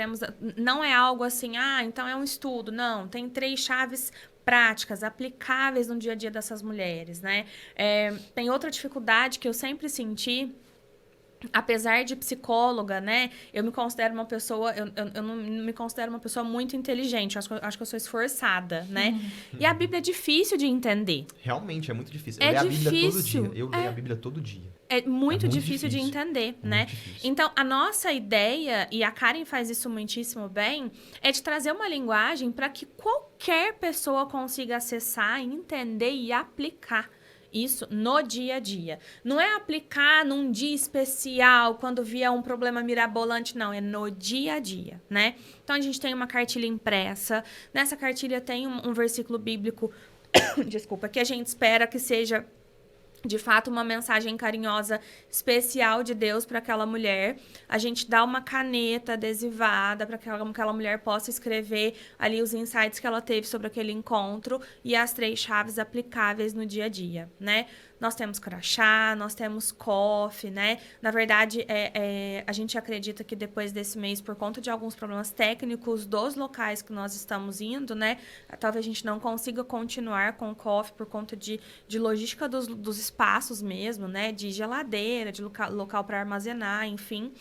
Não é algo assim, então é um estudo. Não, tem 3 chaves práticas, aplicáveis no dia a dia dessas mulheres, né? Tem outra dificuldade que eu sempre senti. Apesar de psicóloga, né, eu me considero uma pessoa, eu não me considero uma pessoa muito inteligente, acho que eu sou esforçada, né? E a Bíblia é difícil de entender. Realmente, é muito difícil. Eu leio a Bíblia todo dia. Eu leio a Bíblia todo dia. É muito difícil de entender, né? Difícil. Então, a nossa ideia, e a Karen faz isso muitíssimo bem, é de trazer uma linguagem para que qualquer pessoa consiga acessar, entender e aplicar isso no dia a dia. Não é aplicar num dia especial, quando vier um problema mirabolante, não. É no dia a dia, né? Então, a gente tem uma cartilha impressa. Nessa cartilha tem um versículo bíblico, desculpa, que a gente espera que seja, de fato, uma mensagem carinhosa, especial de Deus para aquela mulher. A gente dá uma caneta adesivada para que aquela mulher possa escrever ali os insights que ela teve sobre aquele encontro e as 3 chaves aplicáveis no dia a dia, né? Nós temos crachá, nós temos coffee, né? Na verdade, a gente acredita que depois desse mês, por conta de alguns problemas técnicos dos locais que nós estamos indo, né? Talvez a gente não consiga continuar com o coffee por conta de logística dos espaços mesmo, né? De geladeira, de local para armazenar, enfim.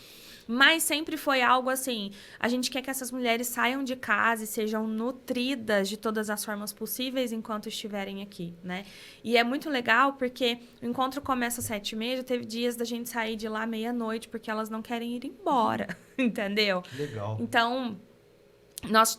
Mas sempre foi algo assim, a gente quer que essas mulheres saiam de casa e sejam nutridas de todas as formas possíveis enquanto estiverem aqui, né? E é muito legal porque o encontro começa às 7h30, já teve dias da gente sair de lá meia-noite porque elas não querem ir embora, entendeu? Que legal. Então,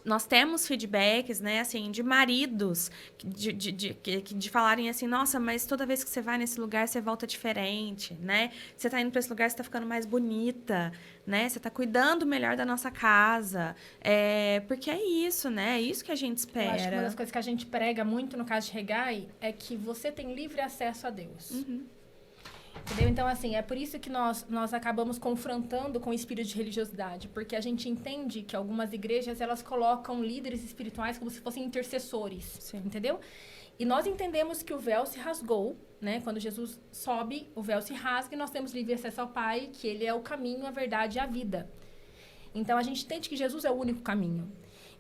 nós temos feedbacks, né, assim, de maridos de falarem assim, nossa, mas toda vez que você vai nesse lugar, você volta diferente, né? Você tá indo para esse lugar, você tá ficando mais bonita, né? Você tá cuidando melhor da nossa casa. Porque é isso, né? É isso que a gente espera. Eu acho que uma das coisas que a gente prega muito no caso de Regai é que você tem livre acesso a Deus. Entendeu? Então, assim, é por isso que nós acabamos confrontando com o espírito de religiosidade, porque a gente entende que algumas igrejas, elas colocam líderes espirituais como se fossem intercessores, Sim. entendeu? E nós entendemos que o véu se rasgou, né? Quando Jesus sobe, o véu se rasga e nós temos livre acesso ao Pai, que ele é o caminho, a verdade e a vida. Então, a gente entende que Jesus é o único caminho.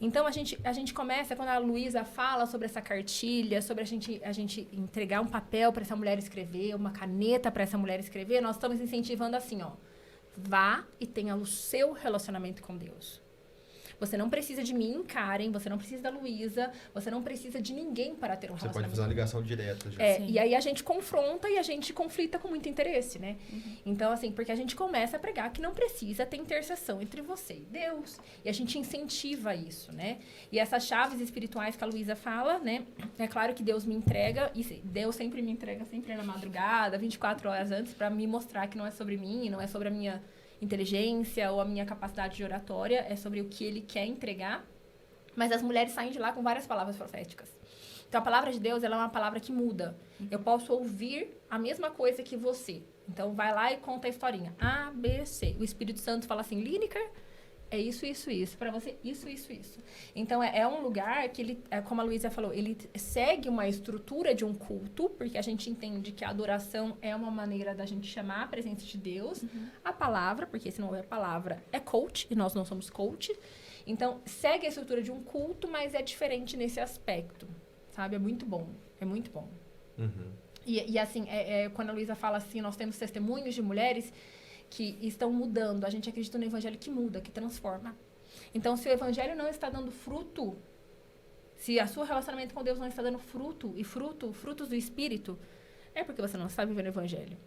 Então, a gente começa, quando a Luísa fala sobre essa cartilha, sobre a gente entregar um papel para essa mulher escrever, uma caneta para essa mulher escrever, nós estamos incentivando assim, ó. Vá e tenha o seu relacionamento com Deus. Você não precisa de mim, Karen, você não precisa da Luísa, você não precisa de ninguém para ter um Você relacionamento. pode fazer uma ligação direta. Já. E aí a gente confronta e a gente conflita com muito interesse, né? Então, assim, porque a gente começa a pregar que não precisa ter intercessão entre você e Deus. E a gente incentiva isso, né? E essas chaves espirituais que a Luísa fala, né? É claro que Deus me entrega, e Deus sempre me entrega, sempre na madrugada, 24 horas antes, para me mostrar que não é sobre mim, não é sobre a minha inteligência ou a minha capacidade de oratória, é sobre o que ele quer entregar. Mas as mulheres saem de lá com várias palavras proféticas. Então, a palavra de Deus, ela é uma palavra que muda. Eu posso ouvir a mesma coisa que você. Então, vai lá e conta a historinha. A, B, C. O Espírito Santo fala assim, Lineker, é isso, isso, isso. Para você, isso, isso, isso. Então, é um lugar que ele, como a Luísa falou, ele segue uma estrutura de um culto, porque a gente entende que a adoração é uma maneira da gente chamar a presença de Deus. A palavra, porque se não é a palavra, é coach, e nós não somos coach. Então, segue a estrutura de um culto, mas é diferente nesse aspecto, sabe? É muito bom, é muito bom. E assim, quando a Luísa fala assim, nós temos testemunhos de mulheres que estão mudando. A gente acredita no evangelho que muda, que transforma. Então, se o evangelho não está dando fruto, se o seu relacionamento com Deus não está dando fruto, e frutos do Espírito, é porque você não está vivendo o evangelho.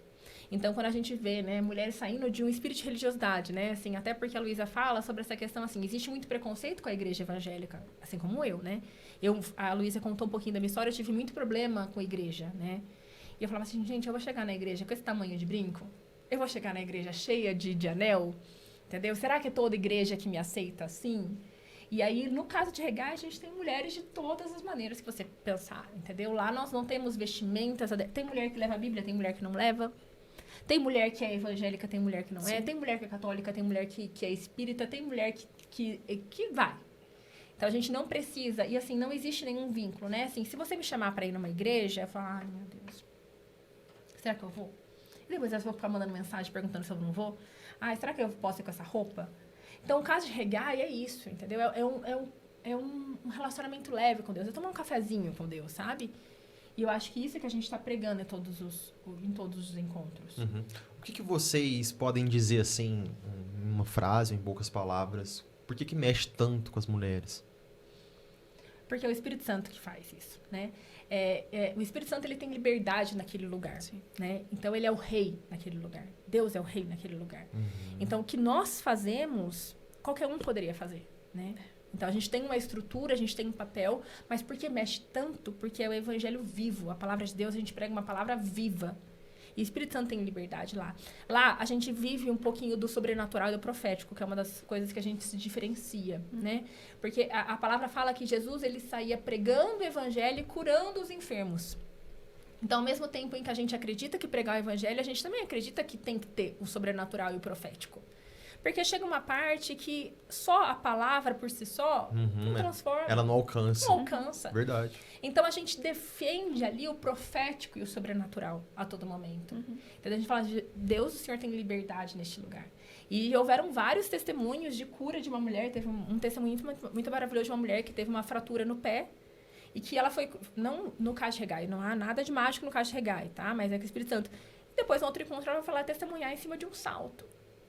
Então, quando a gente vê, né, mulheres saindo de um espírito de religiosidade, né, assim, até porque a Luísa fala sobre essa questão, assim, existe muito preconceito com a igreja evangélica, assim como eu, né? A Luísa contou um pouquinho da minha história, eu tive muito problema com a igreja, né? E eu falava assim, gente, eu vou chegar na igreja com esse tamanho de brinco? Eu vou chegar na igreja cheia de anel? Entendeu? Será que é toda igreja que me aceita assim? E aí, no caso de Regai, a gente tem mulheres de todas as maneiras que você pensar, entendeu? Lá nós não temos vestimentas, tem mulher que leva a Bíblia, tem mulher que não leva. Tem mulher que é evangélica, tem mulher que não é. Tem mulher que é católica, tem mulher que é espírita, tem mulher que vai. Então, a gente não precisa... E, assim, não existe nenhum vínculo, né? Assim, se você me chamar para ir numa igreja, eu falo, ai, meu Deus, será que eu vou? E depois eu vou ficar mandando mensagem perguntando se eu não vou. Ai, será que eu posso ir com essa roupa? Então, o caso de Regai é isso, entendeu? É um relacionamento leve com Deus. É tomar um cafezinho com Deus, sabe? E eu acho que isso é que a gente está pregando em todos os encontros. O que vocês podem dizer, assim, em uma frase, em poucas palavras, por que mexe tanto com as mulheres? Porque é o Espírito Santo que faz isso, né? O Espírito Santo, ele tem liberdade naquele lugar, né? Então, ele é o rei naquele lugar. Deus é o rei naquele lugar. Então, o que nós fazemos, qualquer um poderia fazer, né? Então, a gente tem uma estrutura, a gente tem um papel, mas por que mexe tanto? Porque é o evangelho vivo. A palavra de Deus, a gente prega uma palavra viva. E o Espírito Santo tem liberdade lá. Lá, a gente vive um pouquinho do sobrenatural e do profético, que é uma das coisas que a gente se diferencia, né? Porque a palavra fala que Jesus, ele saía pregando o evangelho e curando os enfermos. Então, ao mesmo tempo em que a gente acredita que pregar o evangelho, a gente também acredita que tem que ter o sobrenatural e o profético. Porque chega uma parte que só a palavra por si só não transforma. Ela não alcança. Não alcança. Verdade. Então, a gente defende ali o profético e o sobrenatural a todo momento. Então, a gente fala, Deus, o Senhor tem liberdade neste lugar. E houveram vários testemunhos de cura de uma mulher. Teve um testemunho muito maravilhoso de uma mulher que teve uma fratura no pé. E que ela foi... Não no caso de Regai, não há nada de mágico no caso de Regai, tá? Mas é que o Espírito Santo... E depois, no outro encontro, ela vai falar testemunhar em cima de um salto.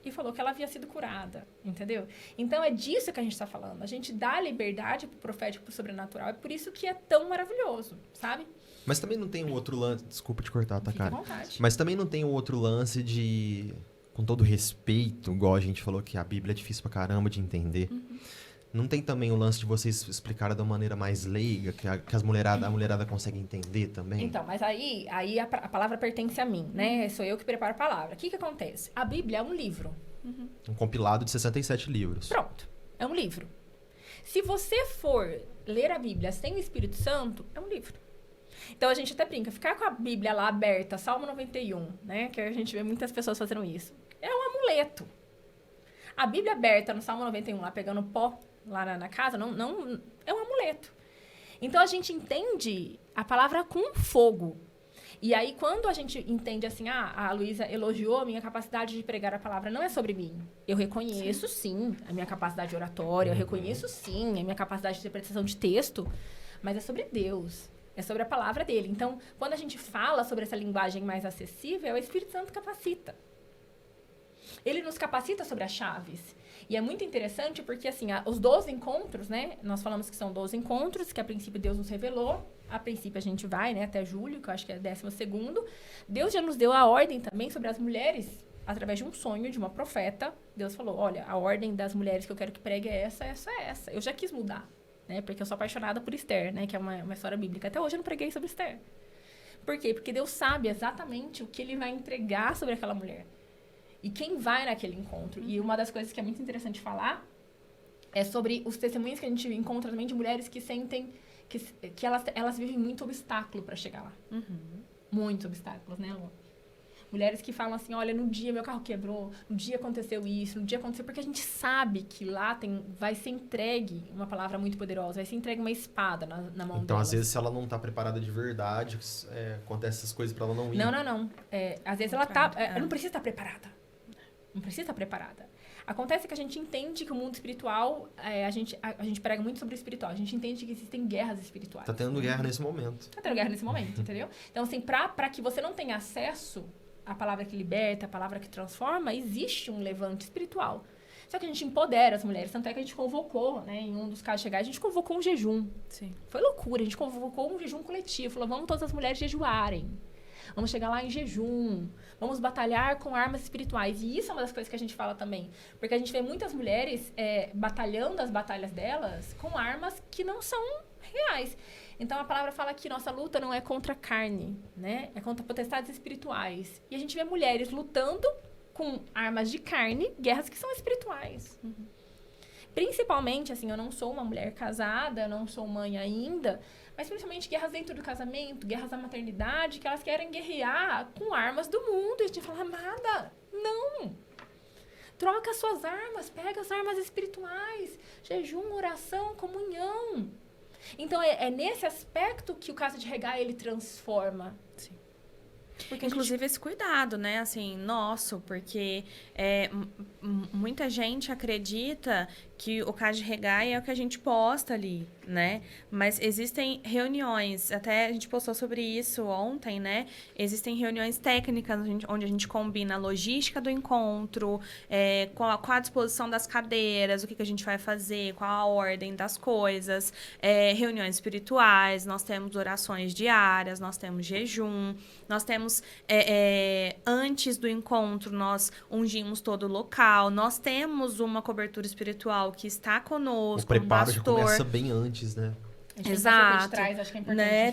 e falou que ela havia sido curada, entendeu? Então, é disso que a gente está falando. A gente dá liberdade pro profético, pro sobrenatural. É por isso que é tão maravilhoso, sabe? Mas também não tem um outro lance... Desculpa te cortar, tá, Fica à cara? vontade. Mas também não tem um outro lance de... Com todo respeito, igual a gente falou que a Bíblia é difícil pra caramba de entender. Não tem também o lance de vocês explicarem de uma maneira mais leiga, que a mulherada consegue entender também? Então, mas aí a palavra pertence a mim, né? Sou eu que preparo a palavra. O que acontece? A Bíblia é um livro. Um compilado de 67 livros. Pronto. É um livro. Se você for ler a Bíblia sem o Espírito Santo, é um livro. Então, a gente até brinca. Ficar com a Bíblia lá aberta, Salmo 91, né? Que a gente vê muitas pessoas fazendo isso. É um amuleto. A Bíblia aberta no Salmo 91, lá pegando pó lá na casa, não é um amuleto. Então, a gente entende a palavra com fogo. E aí, quando a gente entende assim, a Luísa elogiou a minha capacidade de pregar a palavra, não é sobre mim. Eu reconheço, sim, a minha capacidade oratória, eu reconheço, sim, a minha capacidade de interpretação de texto, mas é sobre Deus. É sobre a palavra dele. Então, quando a gente fala sobre essa linguagem mais acessível, o Espírito Santo capacita. Ele nos capacita sobre as chaves. E é muito interessante porque, assim, os 12 encontros, né? Nós falamos que são 12 encontros, que a princípio Deus nos revelou. A princípio a gente vai, né? Até julho, que eu acho que é 12º. Deus já nos deu a ordem também sobre as mulheres, através de um sonho de uma profeta. Deus falou, olha, a ordem das mulheres que eu quero que pregue é essa, essa, essa. Eu já quis mudar, né? Porque eu sou apaixonada por Esther, né? Que é uma história bíblica. Até hoje eu não preguei sobre Esther. Por quê? Porque Deus sabe exatamente o que ele vai entregar sobre aquela mulher. E quem vai naquele encontro. E uma das coisas que é muito interessante falar é sobre os testemunhos que a gente encontra também de mulheres que sentem que elas vivem muito obstáculo para chegar lá. Muitos obstáculos, né, Lu? Mulheres que falam assim, olha, no dia meu carro quebrou, no dia aconteceu isso, no dia aconteceu... Porque a gente sabe que lá vai ser entregue uma palavra muito poderosa, vai ser entregue uma espada na mão Então, delas. às vezes, se ela não tá preparada de verdade, acontece essas coisas pra ela não ir. Não. Às vezes ela não precisa estar preparada. Não precisa estar preparada. Acontece que a gente entende que o mundo espiritual... a gente prega muito sobre o espiritual. A gente entende que existem guerras espirituais. Tá tendo guerra nesse momento. Tá tendo guerra nesse momento, entendeu? Então, assim, pra que você não tenha acesso à palavra que liberta, à palavra que transforma, existe um levante espiritual. Só que a gente empodera as mulheres. Tanto é que a gente convocou, né? Em um dos casos chegar, a gente convocou um jejum. Sim. Foi loucura. A gente convocou um jejum coletivo. Falou, vamos todas as mulheres jejuarem. Vamos chegar lá em jejum. Vamos batalhar com armas espirituais. E isso é uma das coisas que a gente fala também. Porque a gente vê muitas mulheres batalhando as batalhas delas com armas que não são reais. Então, a palavra fala que nossa luta não é contra a carne, né? É contra potestades espirituais. E a gente vê mulheres lutando com armas de carne, guerras que são espirituais. Principalmente, assim, eu não sou uma mulher casada, eu não sou mãe ainda, mas principalmente guerras dentro do casamento, guerras da maternidade, que elas querem guerrear com armas do mundo. E a gente fala, amada, não! Troca as suas armas, pega as armas espirituais, jejum, oração, comunhão. Então, é nesse aspecto que o Casa de Regai, ele transforma. Sim. Porque inclusive esse cuidado, né, assim, nosso, porque muita gente acredita que o Casa de Regai é o que a gente posta ali, né, mas existem reuniões, até a gente postou sobre isso ontem, né, existem reuniões técnicas onde a gente combina a logística do encontro, qual a disposição das cadeiras, o que a gente vai fazer, qual a ordem das coisas, reuniões espirituais, nós temos orações diárias, nós temos jejum, nós temos, antes do encontro, nós ungimos todo o local, nós temos uma cobertura espiritual que está conosco, o preparo um já pastor. começa bem antes, né? Exato. De trás, acho que é importante. Né?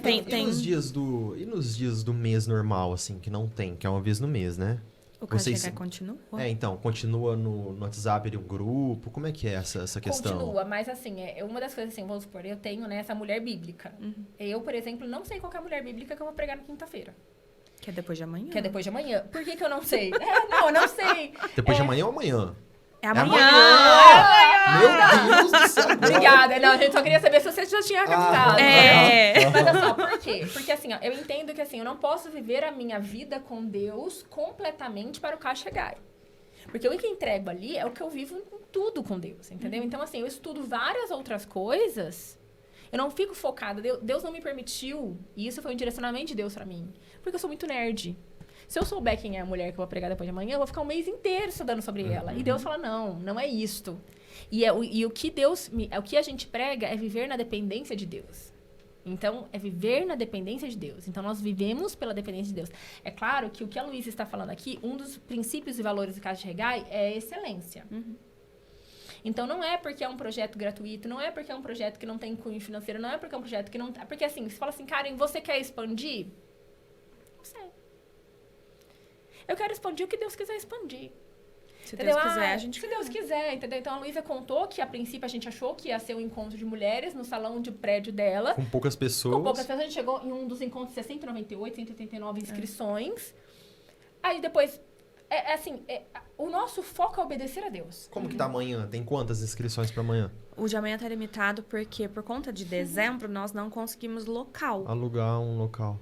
E nos dias do mês normal, assim, que não tem, que é uma vez no mês, né? O Casa de Regai continua? Então, continua no WhatsApp, no grupo, como é que é essa questão? Continua, mas assim, uma das coisas assim, vamos supor, eu tenho, né, essa mulher bíblica. Eu, por exemplo, não sei qual que é a mulher bíblica que eu vou pregar na quinta-feira. Que é depois de amanhã. Que é depois de amanhã. Por que eu não sei? Eu não sei. Depois de amanhã ou amanhã? É amanhã! Meu Deus do céu! Obrigada. Não, a gente só queria saber se você já tinha captado. Mas olha só, por quê? Porque assim, ó, eu entendo que assim, eu não posso viver a minha vida com Deus completamente para o Casa de Regai. Porque o que eu entrego ali é o que eu vivo tudo com Deus, entendeu? Então, assim, eu estudo várias outras coisas, eu não fico focada. Deus não me permitiu, e isso foi um direcionamento de Deus pra mim, porque eu sou muito nerd. Se eu souber quem é a mulher que eu vou pregar depois de amanhã, eu vou ficar um mês inteiro estudando sobre ela. E Deus fala, não é isto. E o que a gente prega é viver na dependência de Deus. Então, é viver na dependência de Deus. Então, nós vivemos pela dependência de Deus. É claro que o que a Luísa está falando aqui, um dos princípios e valores do Casa de Regai é a excelência. Então, não é porque é um projeto gratuito, não é porque é um projeto que não tem cunho financeiro, não é porque é um projeto que não... Porque, assim, você fala assim, Karen, você quer expandir? Não sei. Eu quero expandir o que Deus quiser expandir. Se Deus quiser, a gente... Se Deus quiser, entendeu? Então, a Luísa contou que, a princípio, a gente achou que ia ser um encontro de mulheres no salão de prédio dela. Com poucas pessoas. Com poucas pessoas. A gente chegou em um dos encontros de 198, 189 inscrições. Aí, depois... o nosso foco é obedecer a Deus. Como que tá amanhã? Tem quantas inscrições para amanhã? O de amanhã tá limitado porque, por conta de dezembro, nós não conseguimos local. Alugar um local.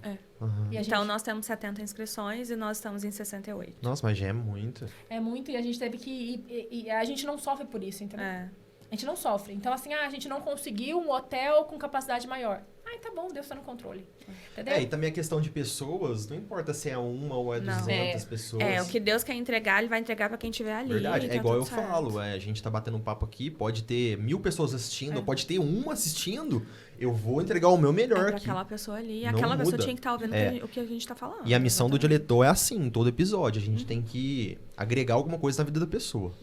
E Então, nós temos 70 inscrições e nós estamos em 68. Nossa, mas já é muito. É muito, e a gente teve que ir... E a gente não sofre por isso, entendeu? A gente não sofre. Então, assim, a gente não conseguiu um hotel com capacidade maior. Tá bom, Deus tá no controle. Entendeu? E também a questão de pessoas, não importa se é uma ou é 200 pessoas. O que Deus quer entregar, Ele vai entregar pra quem estiver ali. Verdade, é igual eu certo. falo, a gente tá batendo um papo aqui, pode ter 1000 pessoas assistindo, pode ter uma assistindo, eu vou entregar o meu melhor pra aqui. aquela pessoa ali, Não aquela pessoa muda. tinha que estar ouvindo o que a gente tá falando. E a missão do Dialetou é assim, em todo episódio, a gente tem que agregar alguma coisa na vida da pessoa.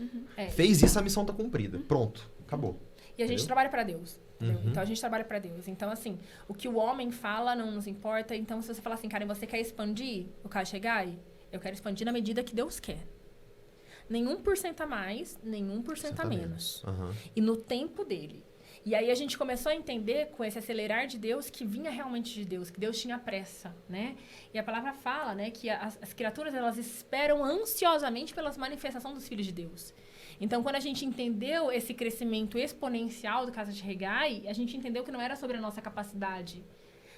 Fez isso, a missão tá cumprida, pronto, acabou. E a gente trabalha pra Deus. Então, a gente trabalha pra Deus. Então, assim, o que o homem fala não nos importa. Então, se você falar assim, Karen, você quer expandir o Casa Regai? Eu quero expandir na medida que Deus quer. Nenhum por cento a mais, nenhum por cento a menos. E no tempo dele. E aí, a gente começou a entender, com esse acelerar de Deus, que vinha realmente de Deus, que Deus tinha pressa, né? E a palavra fala, né, que as criaturas, elas esperam ansiosamente pelas manifestações dos filhos de Deus. Então, quando a gente entendeu esse crescimento exponencial do Casa de Regai, a gente entendeu que não era sobre a nossa capacidade.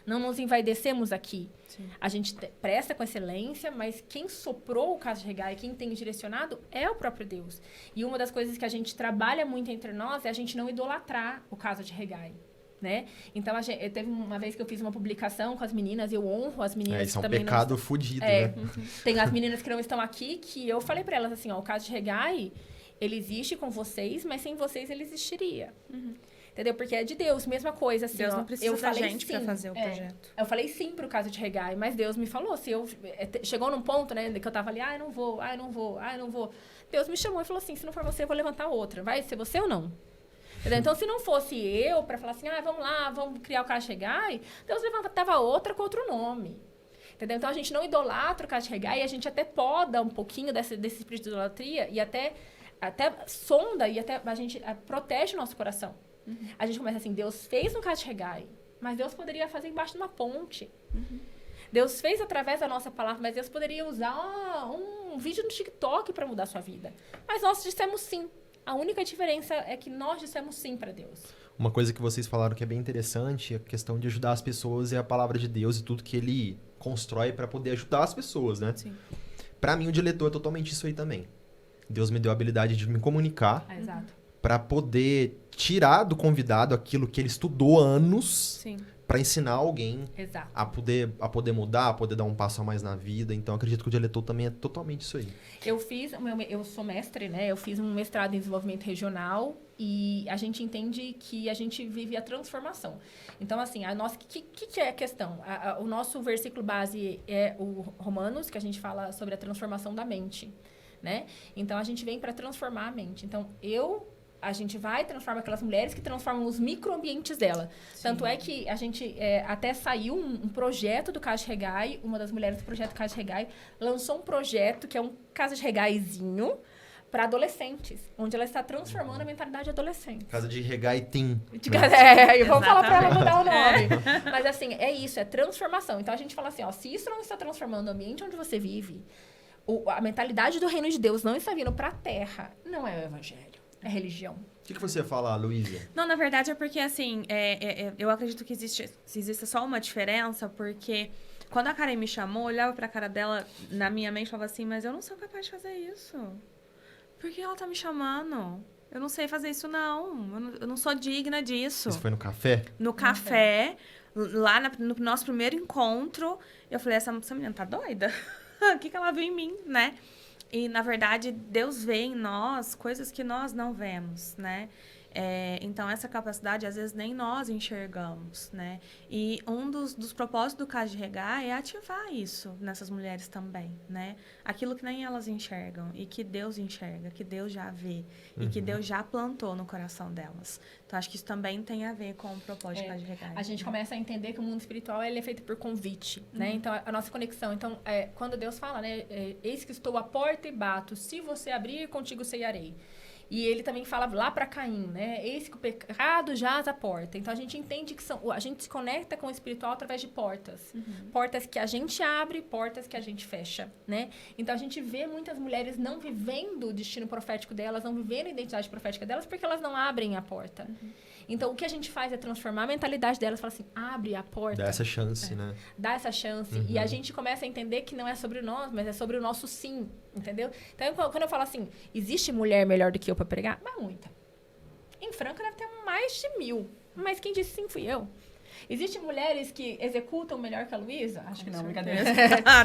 Não nos envaidecemos aqui. Sim. A gente presta com excelência, mas quem soprou o Casa de Regai, quem tem direcionado, é o próprio Deus. E uma das coisas que a gente trabalha muito entre nós é a gente não idolatrar o Casa de Regai. Né? Então, teve uma vez que eu fiz uma publicação com as meninas, eu honro as meninas isso é um também pecado fudido, né? Tem as meninas que não estão aqui, que eu falei pra elas assim, ó, o Casa de Regai... Ele existe com vocês, mas sem vocês ele existiria. Entendeu? Porque é de Deus, mesma coisa. Assim, Deus não precisa da gente pra fazer o projeto. Eu falei sim pro Casa de Regai, mas Deus me falou. Chegou num ponto, né, que eu tava ali, não vou. Deus me chamou e falou assim, se não for você, eu vou levantar outra. Vai ser você ou não? Entendeu? Então, se não fosse eu pra falar assim, vamos lá, vamos criar o Casa de Regai, Deus levantava outra com outro nome. Entendeu? Então, a gente não idolatra o Casa de Regai, e a gente até poda um pouquinho desse espírito de idolatria e até sonda e até a gente protege o nosso coração. A gente começa assim, Deus fez no Casa de Regai, mas Deus poderia fazer embaixo de uma ponte. Deus fez através da nossa palavra, mas Deus poderia usar um vídeo no TikTok para mudar a sua vida. Mas nós dissemos sim. A única diferença é que nós dissemos sim para Deus. Uma coisa que vocês falaram que é bem interessante, a questão de ajudar as pessoas é a palavra de Deus e tudo que ele constrói para poder ajudar as pessoas, né? Sim. Para mim, o Dialetou é totalmente isso aí também. Deus me deu a habilidade de me comunicar para poder tirar do convidado aquilo que ele estudou anos para ensinar alguém a poder mudar, a poder dar um passo a mais na vida. Então, acredito que o Dialetou também é totalmente isso aí. Eu sou mestre, né? Eu fiz um mestrado em desenvolvimento regional e a gente entende que a gente vive a transformação. Então, assim, que é a questão? O nosso versículo base é o Romanos, que a gente fala sobre a transformação da mente. Né? Então, a gente vem para transformar a mente. Então, a gente vai transformar aquelas mulheres que transformam os microambientes dela. Sim. Tanto é que a gente até saiu um projeto do Casa de Regai, uma das mulheres do projeto Casa de Regai lançou um projeto que é um Casa de Regaizinho para adolescentes, onde ela está transformando a mentalidade adolescente. Casa de Regai Team. Eu vou falar para ela mudar o nome. Mas, assim, é isso, é transformação. Então, a gente fala assim, ó, se isso não está transformando o ambiente onde você vive, a mentalidade do reino de Deus não está vindo para a terra, não é o evangelho, é religião. O que você fala, Luísa? Não, na verdade é porque, assim, eu acredito que existe só uma diferença, porque quando a Karen me chamou, eu olhava pra cara dela, na minha mente, e falava assim, mas eu não sou capaz de fazer isso. Por que ela tá me chamando? Eu não sei fazer isso, não. Eu não sou digna disso. Isso foi no café? No café, lá no nosso primeiro encontro, eu falei, essa menina tá doida? O que ela viu em mim, né? E, na verdade, Deus vê em nós coisas que nós não vemos, né? Então, essa capacidade, às vezes, nem nós enxergamos, né? E um dos propósitos do Casa de Regar é ativar isso nessas mulheres também, né? Aquilo que nem elas enxergam e que Deus enxerga, que Deus já vê e que Deus já plantou no coração delas. Então, acho que isso também tem a ver com o propósito do Casa de Regar. A gente começa a entender que o mundo espiritual ele é feito por convite, né? Então, a nossa conexão. Então, quando Deus fala, né? Eis que estou à porta e bato. Se você abrir, contigo ceiarei. E ele também fala lá para Caim, né? Eis que o pecado jaz à porta. Então, a gente entende que a gente se conecta com o espiritual através de portas. Portas que a gente abre, portas que a gente fecha, né? Então, a gente vê muitas mulheres não vivendo o destino profético delas, não vivendo a identidade profética delas, porque elas não abrem a porta. Então, o que a gente faz é transformar a mentalidade delas. Fala assim, abre a porta. Dá essa chance, né? Dá essa chance. E a gente começa a entender que não é sobre nós, mas é sobre o nosso sim, entendeu? Então, quando eu falo assim, existe mulher melhor do que eu para pregar? Mas muita. Em Franca deve ter mais de 1000. Mas quem disse sim fui eu. Existem mulheres que executam melhor que a Luísa? Acho que não, brincadeira.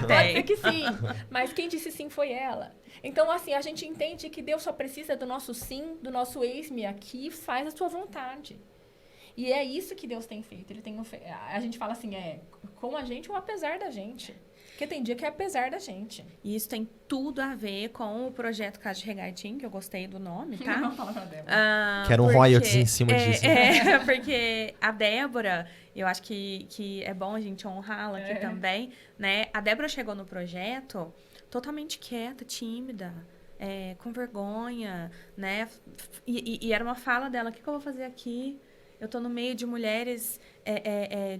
Pode ser que sim. Mas quem disse sim foi ela. Então, assim, a gente entende que Deus só precisa do nosso sim, do nosso eis-me aqui, faz a sua vontade. E é isso que Deus tem feito. Ele tem a gente fala assim, com a gente ou apesar da gente. Porque tem dia que é apesar da gente. E isso tem tudo a ver com o projeto Casa de Regar Team, que eu gostei do nome, tá? Não fala pra Débora. Quero um royalties em cima disso. Porque a Débora, eu acho que é bom a gente honrá-la aqui também, né? A Débora chegou no projeto totalmente quieta, tímida, com vergonha, né? E era uma fala dela, o que eu vou fazer aqui? Eu tô no meio de mulheres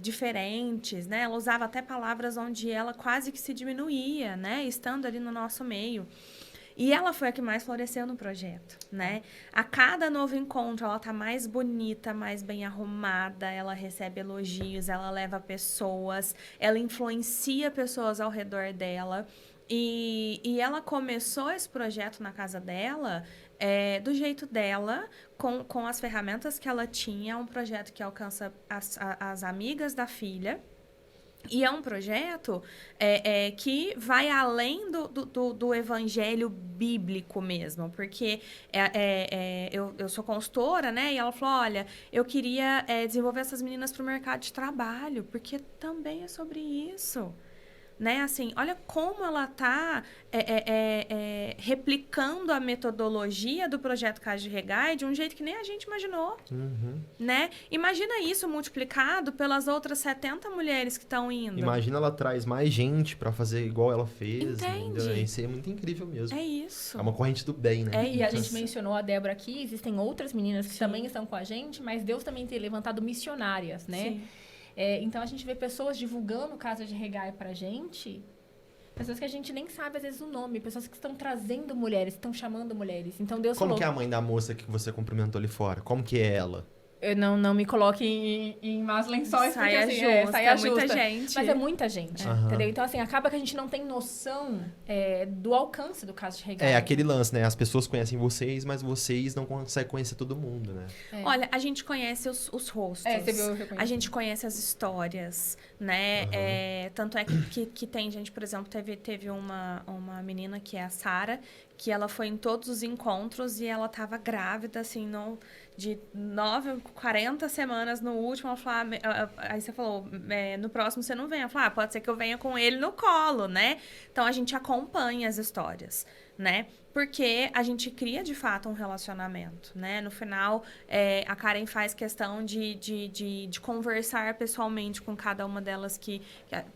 diferentes, né? Ela usava até palavras onde ela quase que se diminuía, né? Estando ali no nosso meio. E ela foi a que mais floresceu no projeto, né? A cada novo encontro, ela tá mais bonita, mais bem arrumada, ela recebe elogios, ela leva pessoas, ela influencia pessoas ao redor dela. E ela começou esse projeto na casa dela do jeito dela, com as ferramentas que ela tinha. É um projeto que alcança as amigas da filha. E é um projeto que vai além do evangelho bíblico mesmo. Porque eu sou consultora, né? E ela falou, olha, eu queria desenvolver essas meninas para o mercado de trabalho. Porque também é sobre isso. Né? Assim, olha como ela está replicando a metodologia do projeto Casa de Regar de um jeito que nem a gente imaginou. Né? Imagina isso multiplicado pelas outras 70 mulheres que estão indo. Imagina ela traz mais gente para fazer igual ela fez. Entende? Isso é muito incrível mesmo. É isso. É uma corrente do bem, né? E a gente mencionou a Débora aqui, existem outras meninas que também estão com a gente, mas Deus também tem levantado missionárias, né? Sim. Então, a gente vê pessoas divulgando Casa de Regar pra gente, pessoas que a gente nem sabe, às vezes, o nome, pessoas que estão trazendo mulheres, estão chamando mulheres. Então, Deus Como falou... que é a mãe da moça que você cumprimentou ali fora? Como que é ela? Eu não me coloque em más lençóis, porque assim, saia justa. Muita gente. Mas é muita gente, entendeu? Então, assim, acaba que a gente não tem noção do alcance do Casa de Regar. Aquele lance, né? As pessoas conhecem vocês, mas vocês não conseguem conhecer todo mundo, né? Olha, a gente conhece os rostos. Você viu, a gente conhece as histórias, né? Tanto é que tem gente, por exemplo, teve uma menina que é a Sara, que ela foi em todos os encontros e ela tava grávida, assim, de 40 semanas no último. Ela falou, aí você falou, no próximo você não vem. Ela falou, pode ser que eu venha com ele no colo, né? Então, a gente acompanha as histórias, né? Porque a gente cria, de fato, um relacionamento, né? No final, a Karen faz questão de conversar pessoalmente com cada uma delas que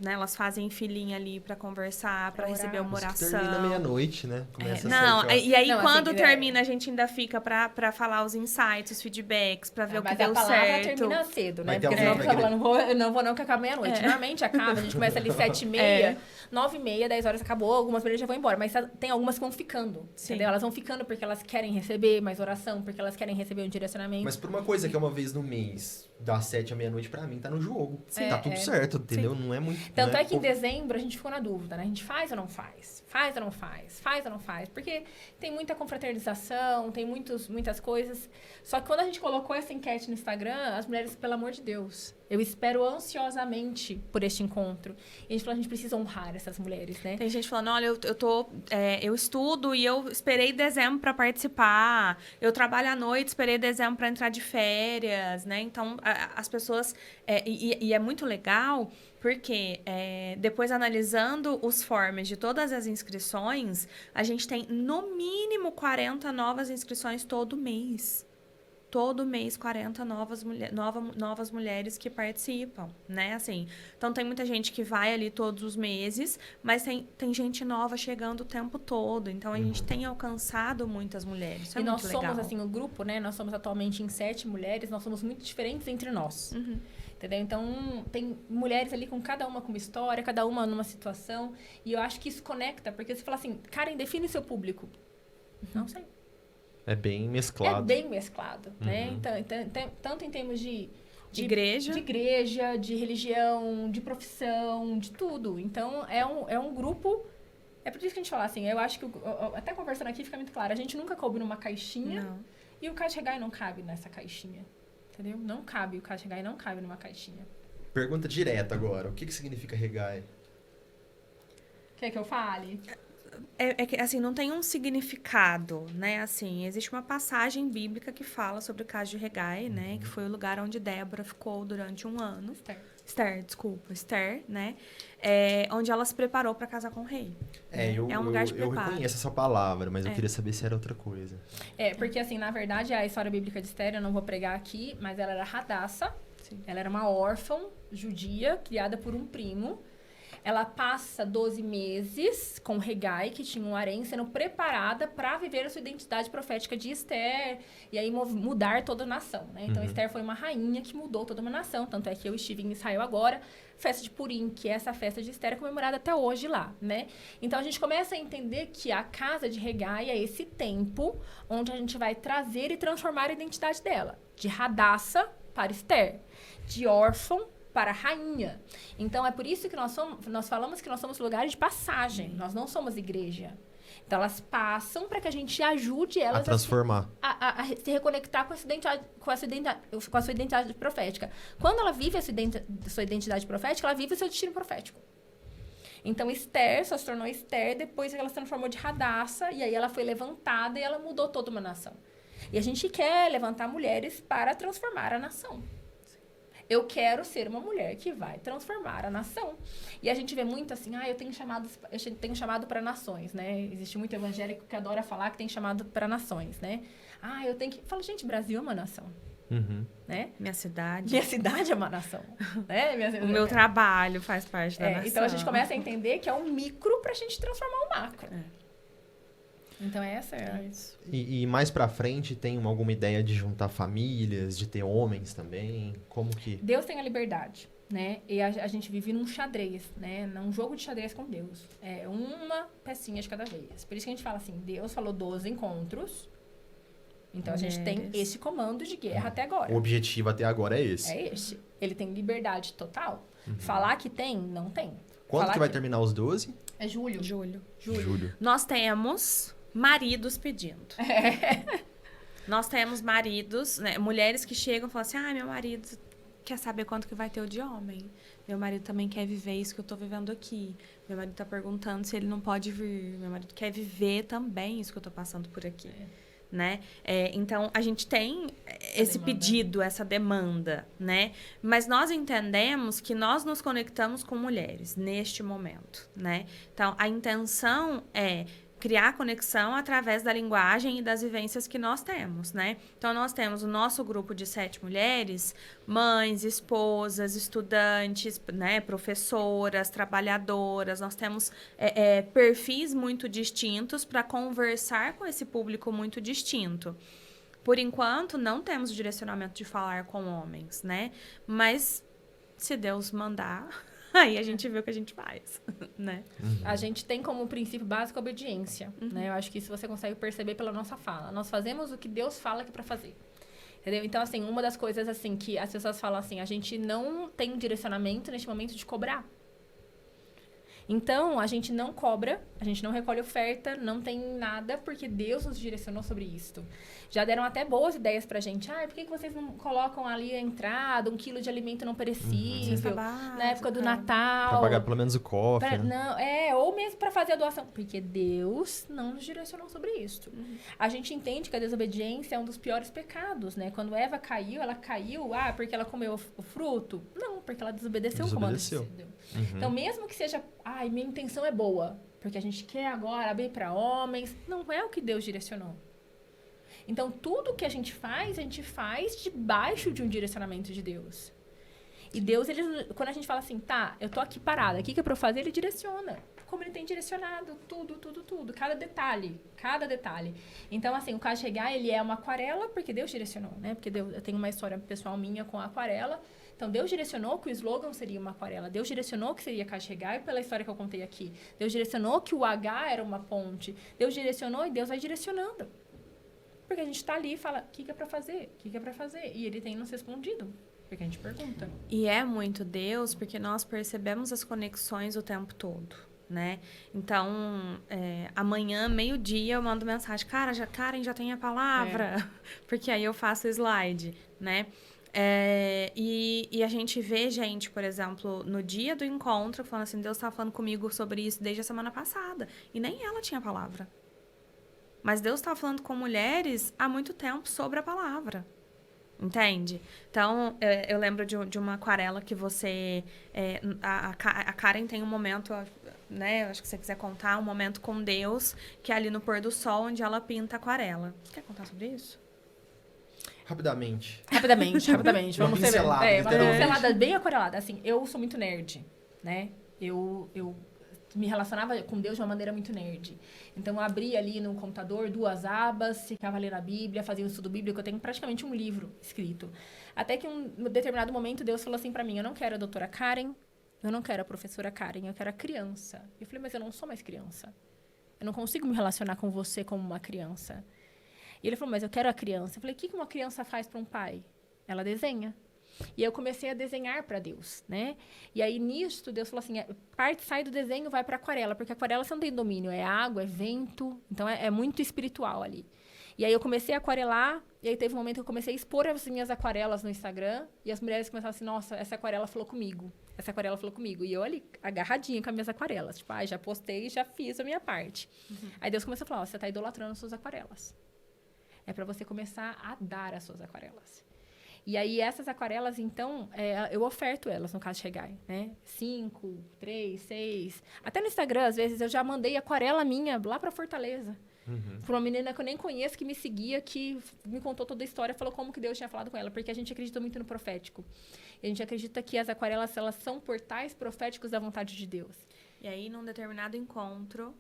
né, elas fazem filinha ali para conversar, para receber uma oração. Termina meia-noite, né? Começa e aí quando assim, termina, a gente ainda fica para falar os insights, os feedbacks, para ver o que deu certo. Mas a palavra termina cedo, né? Porque senão fica falando, não vou que acaba meia-noite. Normalmente acaba, a gente começa ali 7h30, 9h30, 10 horas acabou, algumas mulheres já vão embora. Mas tem algumas que vão ficando, entendeu? Elas vão ficando porque elas querem receber mais oração, porque elas querem receber um direcionamento. Mas por uma coisa que é uma vez no mês, das 7 à meia-noite, pra mim, tá no jogo. Sim. Tá tudo certo, entendeu? Não é muito... Tanto não é que em dezembro a gente ficou na dúvida, né? A gente faz ou não faz? Faz ou não faz? Faz ou não faz? Porque tem muita confraternização, tem muitas coisas. Só que quando a gente colocou essa enquete no Instagram, as mulheres, pelo amor de Deus, eu espero ansiosamente por este encontro. E a gente falou, a gente precisa honrar essas mulheres, né? Tem gente falando, olha, eu estudo e eu esperei dezembro para participar. Eu trabalho à noite, esperei dezembro para entrar de férias, né? Então, as pessoas... E é muito legal, porque depois analisando os forms de todas as inscrições, a gente tem no mínimo 40 novas inscrições todo mês. Todo mês, 40 novas mulheres que participam, né? Assim, então, tem muita gente que vai ali todos os meses, mas tem gente nova chegando o tempo todo. Então, a gente tem alcançado muitas mulheres. Isso é muito legal. E nós somos, assim, o grupo, né? Nós somos atualmente em 7 mulheres, nós somos muito diferentes entre nós. Entendeu? Então, tem mulheres ali com cada uma com uma história, cada uma numa situação. E eu acho que isso conecta, porque você fala assim, Karen, define seu público. Não sei. É bem mesclado. É bem mesclado, né? Então, tanto em termos de igreja, de religião, de profissão, de tudo. Então, é um grupo... É por isso que a gente fala assim, eu acho que, até conversando aqui, fica muito claro, a gente nunca coube numa caixinha, não. E o Kashegai não cabe nessa caixinha, entendeu? Não cabe, o Kashegai não cabe numa caixinha. Pergunta direta agora, o que significa regai? Quer que eu fale? É que, assim, não tem um significado, né? Assim, existe uma passagem bíblica que fala sobre o caso de Regai, né? Que foi o lugar onde Débora ficou durante um ano. Esther, né? Onde ela se preparou para casar com o rei. É um lugar de preparo. Eu reconheço essa palavra, mas eu queria saber se era outra coisa. Porque, assim, na verdade, a história bíblica de Esther, eu não vou pregar aqui, mas ela era Radassa. Sim. Ela era uma órfã judia, criada por um primo. Ela passa 12 meses com Regai, que tinha um harém, sendo preparada para viver a sua identidade profética de Esther e aí mudar toda a nação, né? Então, Esther foi uma rainha que mudou toda uma nação. Tanto é que eu estive em Israel agora, festa de Purim, que é essa festa de Esther, é comemorada até hoje lá, né? Então, a gente começa a entender que a casa de Regai é esse tempo onde a gente vai trazer e transformar a identidade dela. De Radassa para Esther, de órfão para a rainha. Então, é por isso que nós falamos que nós somos lugares de passagem. Nós não somos igreja. Então, elas passam para que a gente ajude elas a transformar. A se reconectar com a sua identidade profética. Quando ela vive a sua identidade profética, ela vive o seu destino profético. Então, Esther só se tornou Esther depois que ela se transformou de Radassa, e aí ela foi levantada e ela mudou toda uma nação. E a gente quer levantar mulheres para transformar a nação. Eu quero ser uma mulher que vai transformar a nação. E a gente vê muito assim, eu tenho chamado para nações, né? Existe muito evangélico que adora falar que tem chamado para nações, né? Eu tenho que... Fala, gente, Brasil é uma nação. Né? Minha cidade é uma nação. Né? O meu trabalho faz parte da nação. Então, a gente começa a entender que é um micro para a gente transformar o macro. Então, essa é isso. E mais pra frente, tem alguma ideia de juntar famílias, de ter homens também? Como que... Deus tem a liberdade, né? E a gente vive num xadrez, né? Num jogo de xadrez com Deus. É uma pecinha de cada vez. Por isso que a gente fala assim, Deus falou 12 encontros. Então, a gente tem esse comando de guerra até agora. O objetivo até agora é esse. É esse. Ele tem liberdade total. Falar que tem, não tem. Quando que vai terminar os 12? É julho. Julho. Nós temos... maridos pedindo. Nós temos maridos, né, mulheres que chegam e falam assim, meu marido quer saber quanto que vai ter o de homem. Meu marido também quer viver isso que eu tô vivendo aqui. Meu marido tá perguntando se ele não pode vir. Meu marido quer viver também isso que eu tô passando por aqui. Né? Então, a gente tem esse pedido, essa demanda, né? Mas nós entendemos que nós nos conectamos com mulheres neste momento, né? Então, a intenção é criar conexão através da linguagem e das vivências que nós temos, né? Então, nós temos o nosso grupo de 7 mulheres, mães, esposas, estudantes, né? Professoras, trabalhadoras. Nós temos perfis muito distintos para conversar com esse público muito distinto. Por enquanto, não temos o direcionamento de falar com homens, né? Mas, se Deus mandar... aí a gente vê o que a gente faz, né? A gente tem como princípio básico a obediência, né? Eu acho que isso você consegue perceber pela nossa fala. Nós fazemos o que Deus fala que é para fazer. Entendeu? Então, assim, uma das coisas, assim, que as pessoas falam assim, a gente não tem um direcionamento neste momento de cobrar. Então, a gente não cobra, a gente não recolhe oferta, não tem nada, porque Deus nos direcionou sobre isso. Já deram até boas ideias pra gente. Por que vocês não colocam ali a entrada, 1 quilo de alimento não perecível, na época do Natal? Pra pagar pelo menos o cofre, né? Não, ou mesmo pra fazer a doação. Porque Deus não nos direcionou sobre isso. A gente entende que a desobediência é um dos piores pecados, né? Quando Eva caiu, ela caiu, porque ela comeu o fruto? Não, porque ela desobedeceu o comando de Deus. Então, mesmo que seja, minha intenção é boa, porque a gente quer agora abrir para homens, não é o que Deus direcionou. Então, tudo que a gente faz debaixo de um direcionamento de Deus. E Deus, quando a gente fala assim, eu tô aqui parada, o que é para eu fazer? Ele direciona. Como ele tem direcionado tudo, cada detalhe. Então, assim, o Casa de Regai, ele é uma aquarela, porque Deus direcionou, né? Porque eu tenho uma história pessoal minha com a aquarela. Então, Deus direcionou que o slogan seria uma aquarela. Deus direcionou que seria Casa de Regai, pela história que eu contei aqui. Deus direcionou que o H era uma ponte. Deus direcionou e Deus vai direcionando. Porque a gente tá ali e fala, o que é pra fazer? O que é pra fazer? E ele tem nos respondido. Porque a gente pergunta. E é muito Deus, porque nós percebemos as conexões o tempo todo, né? Então, amanhã, meio-dia, eu mando mensagem. Karen, já tem a palavra? Porque aí eu faço slide, né? E a gente vê gente, por exemplo, no dia do encontro, falando assim, Deus estava falando comigo sobre isso desde a semana passada. E nem ela tinha palavra. Mas Deus estava falando com mulheres há muito tempo sobre a palavra. Entende? Então, eu lembro de uma aquarela que você... a Karen tem um momento, né? Acho que se você quiser contar, um momento com Deus, que é ali no pôr do sol, onde ela pinta aquarela. Quer contar sobre isso? Rapidamente. Vamos ser uma literalmente. pincelada bem aquarelada. Assim, eu sou muito nerd, né? Eu me relacionava com Deus de uma maneira muito nerd. Então, eu abria ali no computador 2 abas, ficava lendo a Bíblia, fazia um estudo bíblico. Eu tenho praticamente um livro escrito. Até que em um determinado momento, Deus falou assim pra mim, eu não quero a doutora Karen, eu não quero a professora Karen, eu quero a criança. Eu falei, mas eu não sou mais criança. Eu não consigo me relacionar com você como uma criança. E ele falou, mas eu quero a criança. Eu falei, o que uma criança faz para um pai? Ela desenha. E eu comecei a desenhar para Deus, né? E aí, nisso, Deus falou assim, sai do desenho, vai para aquarela. Porque aquarela você não tem domínio, é água, é vento. Então, é muito espiritual ali. E aí, eu comecei a aquarelar. E aí, teve um momento que eu comecei a expor as minhas aquarelas no Instagram. E as mulheres começaram assim, nossa, essa aquarela falou comigo. E eu ali, agarradinha com as minhas aquarelas. Tipo, já postei, já fiz a minha parte. Aí, Deus começou a falar, você tá idolatrando as suas aquarelas. É para você começar a dar as suas aquarelas. E aí, essas aquarelas, então, eu oferto elas, no Casa de Regai, né? 5, 3, 6. Até no Instagram, às vezes, eu já mandei aquarela minha lá para Fortaleza. Para uma menina que eu nem conheço, que me seguia, que me contou toda a história, falou como que Deus tinha falado com ela. Porque a gente acredita muito no profético. E a gente acredita que as aquarelas, elas são portais proféticos da vontade de Deus. E aí, num determinado encontro,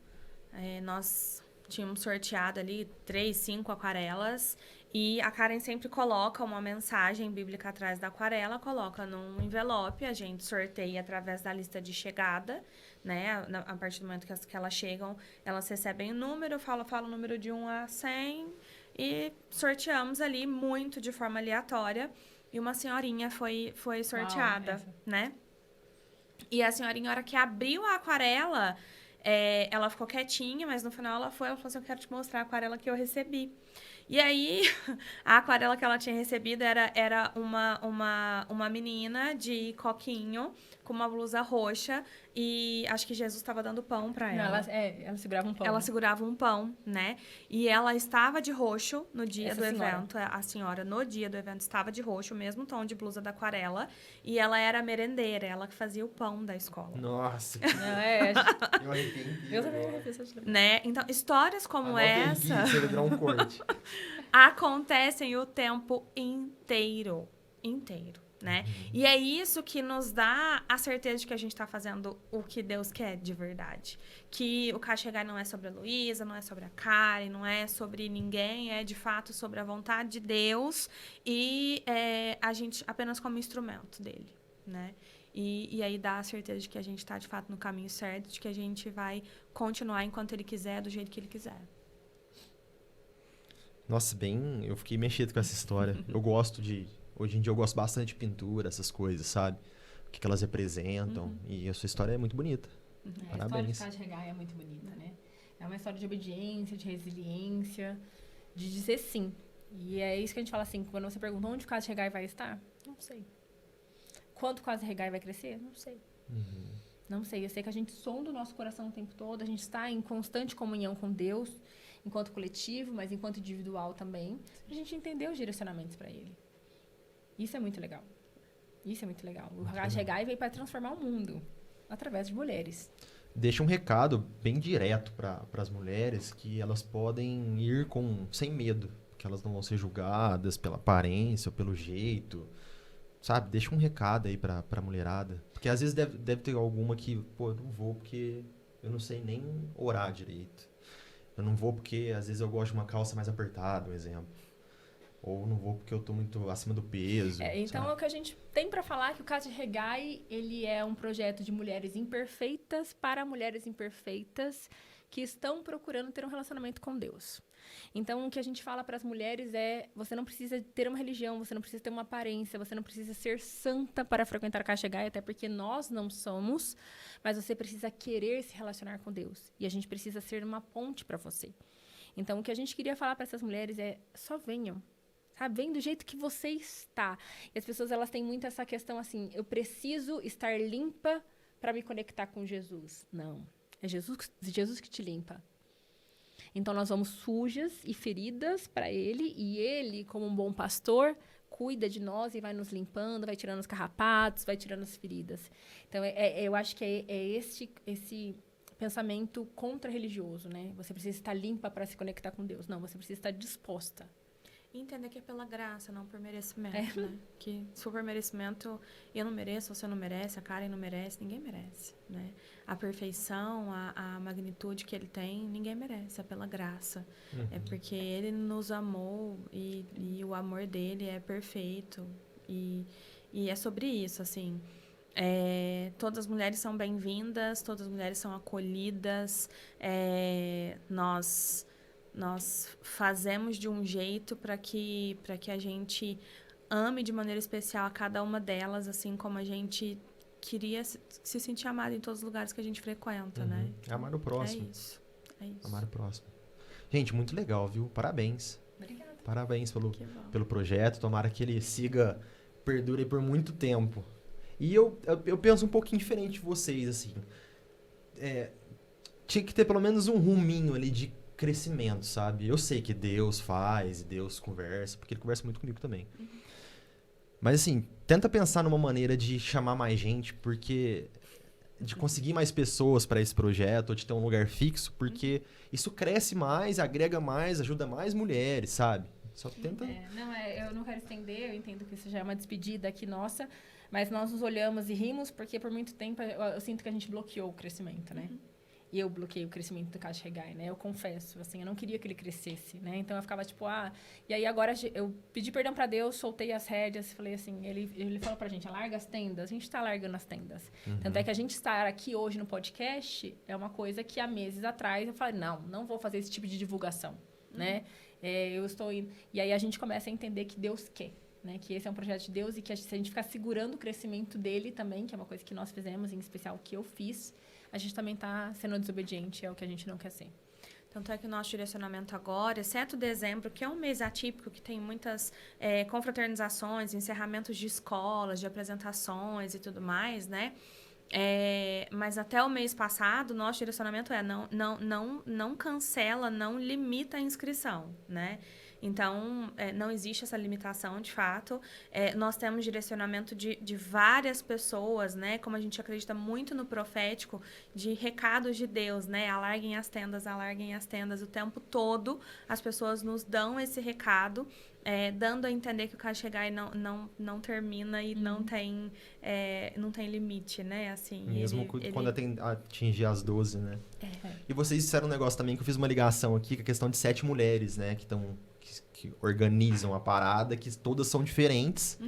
nós tínhamos sorteado ali 3, 5 aquarelas. E a Karen sempre coloca uma mensagem bíblica atrás da aquarela, coloca num envelope, a gente sorteia através da lista de chegada, né? A partir do momento que elas chegam, elas recebem o número, fala o número de 1 a 100 e sorteamos ali muito de forma aleatória. E uma senhorinha foi sorteada, né? E a senhorinha, na hora que abriu a aquarela, ela ficou quietinha, mas no final ela falou assim, eu quero te mostrar a aquarela que eu recebi. E aí, a aquarela que ela tinha recebido era uma menina de coquinho com uma blusa roxa e acho que Jesus estava dando pão para ela. Não, ela segurava um pão. Ela segurava um pão, né? E ela estava de roxo no dia do senhora. evento. A senhora, no dia do evento, estava de roxo, o mesmo tom de blusa da aquarela. E ela era merendeira, ela que fazia o pão da escola. Nossa. Eu arrependi. Eu também arrependi. Né? Então, histórias como essa Você vai virar um corte. acontecem o tempo inteiro. Né? E é isso que nos dá a certeza de que a gente está fazendo o que Deus quer de verdade. Que o Casa de Regai não é sobre a Luísa, não é sobre a Karen, não é sobre ninguém, é de fato sobre a vontade de Deus e a gente apenas como instrumento dele, né? E aí dá a certeza de que a gente está de fato no caminho certo, de que a gente vai continuar enquanto ele quiser, do jeito que ele quiser. Nossa, eu fiquei mexido com essa história. Hoje em dia eu gosto bastante de pintura, essas coisas, sabe? O que elas representam. E a sua história é muito bonita. Parabéns. A história de Regai é muito bonita, né? É uma história de obediência, de resiliência, de dizer sim. E é isso que a gente fala assim, quando você pergunta onde o Casa de Regai vai estar, não sei. Quanto o Casa de Regai vai crescer? Não sei. Não sei. Eu sei que a gente sonda o nosso coração o tempo todo, a gente está em constante comunhão com Deus, enquanto coletivo, mas enquanto individual também, a gente entender os direcionamentos para Ele. Isso é muito legal. Isso é muito legal. O Casa de Regai veio para transformar o mundo através de mulheres. Deixa um recado bem direto para as mulheres que elas podem ir sem medo, que elas não vão ser julgadas pela aparência ou pelo jeito, sabe? Deixa um recado aí para a mulherada. Porque às vezes deve ter alguma que, pô, eu não vou porque eu não sei nem orar direito. Eu não vou porque às vezes eu gosto de uma calça mais apertada, um exemplo. Ou não vou porque eu tô muito acima do peso. Então, sabe? o que a gente tem para falar é que o Casa de Regai, ele é um projeto de mulheres imperfeitas para mulheres imperfeitas que estão procurando ter um relacionamento com Deus. Então, o que a gente fala para as mulheres é, você não precisa ter uma religião, você não precisa ter uma aparência, você não precisa ser santa para frequentar a Casa de Regai, até porque nós não somos, mas você precisa querer se relacionar com Deus. E a gente precisa ser uma ponte para você. Então, o que a gente queria falar para essas mulheres é, só venham. Sabe? Vem do jeito que você está. E as pessoas, elas têm muito essa questão assim, eu preciso estar limpa para me conectar com Jesus. Não. É Jesus que te limpa. Então, nós vamos sujas e feridas para Ele, e Ele, como um bom pastor, cuida de nós e vai nos limpando, vai tirando os carrapatos, vai tirando as feridas. Então, eu acho que é esse pensamento contra-religioso, né? Você precisa estar limpa para se conectar com Deus. Não, você precisa estar disposta. E entender que é pela graça, não por merecimento, né? Que se for por merecimento, eu não mereço, você não merece, a Karen não merece, ninguém merece, né? A perfeição, a magnitude que ele tem, ninguém merece, é pela graça. É porque ele nos amou e o amor dele é perfeito. E é sobre isso, assim. Todas as mulheres são bem-vindas, todas as mulheres são acolhidas, nós fazemos de um jeito para que a gente ame de maneira especial a cada uma delas, assim como a gente queria se sentir amada em todos os lugares que a gente frequenta, né? Amar o próximo. É isso. Amar o próximo. Gente, muito legal, viu? Parabéns. Obrigada. Parabéns pelo projeto. Tomara que ele perdure por muito tempo. E eu penso um pouquinho diferente de vocês, assim. Tinha que ter pelo menos um ruminho ali de crescimento, sabe? Eu sei que Deus faz, Deus conversa, porque Ele conversa muito comigo também. Mas, assim, tenta pensar numa maneira de chamar mais gente, porque... de conseguir mais pessoas para esse projeto, ou de ter um lugar fixo, porque isso cresce mais, agrega mais, ajuda mais mulheres, sabe? Só tenta... eu não quero estender, eu entendo que isso já é uma despedida aqui nossa, mas nós nos olhamos e rimos, porque por muito tempo eu sinto que a gente bloqueou o crescimento, né? E eu bloqueei o crescimento do Casa de Regai, né? Eu confesso, assim, eu não queria que ele crescesse, né? Então, eu ficava tipo, E aí, agora, eu pedi perdão pra Deus, soltei as rédeas, falei assim, ele falou pra gente, larga as tendas, a gente tá largando as tendas. Tanto é que a gente estar aqui hoje no podcast é uma coisa que há meses atrás eu falei, não vou fazer esse tipo de divulgação, né? Eu estou indo... E aí, a gente começa a entender que Deus quer, né? Que esse é um projeto de Deus e que se a gente ficar segurando o crescimento dele também, que é uma coisa que nós fizemos, em especial que eu fiz, a gente também está sendo desobediente, é o que a gente não quer ser. Tanto é que o nosso direcionamento agora, exceto dezembro, que é um mês atípico, que tem muitas confraternizações, encerramentos de escolas, de apresentações e tudo mais, né? Mas até o mês passado, o nosso direcionamento não cancela, não limita a inscrição, né? Então, não existe essa limitação, de fato. Nós temos direcionamento de várias pessoas, né? Como a gente acredita muito no profético, de recados de Deus, né? Alarguem as tendas, alarguem as tendas. O tempo todo, as pessoas nos dão esse recado, dando a entender que o Casa de Regai não termina e não tem limite, né? Assim, mesmo quando atingir as 12, né? E vocês disseram um negócio também, que eu fiz uma ligação aqui, com a questão de 7 mulheres, né? Que que organizam a parada, que todas são diferentes,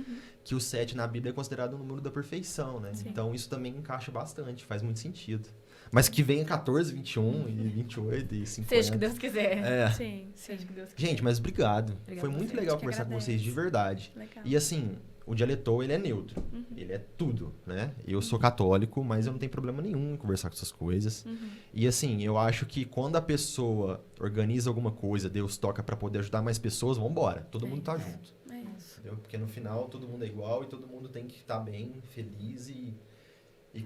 que o 7 na Bíblia é considerado o número da perfeição, né? Sim. Então isso também encaixa bastante, faz muito sentido. Mas que venha 14, 21 e 28 e 50. Seja o que Deus quiser. É. Sim, sim. Seja o que Deus quiser. Gente, mas obrigado. Obrigada Foi a muito você. legal A gente que conversar com vocês, de agradece. verdade. Legal. E assim, o dialetor, ele é neutro. Ele é tudo, né? Eu sou católico, mas eu não tenho problema nenhum em conversar com essas coisas. E assim, eu acho que quando a pessoa organiza alguma coisa, Deus toca pra poder ajudar mais pessoas, vambora. Todo mundo tá junto. É isso. Entendeu? Porque no final todo mundo é igual e todo mundo tem que estar bem, feliz e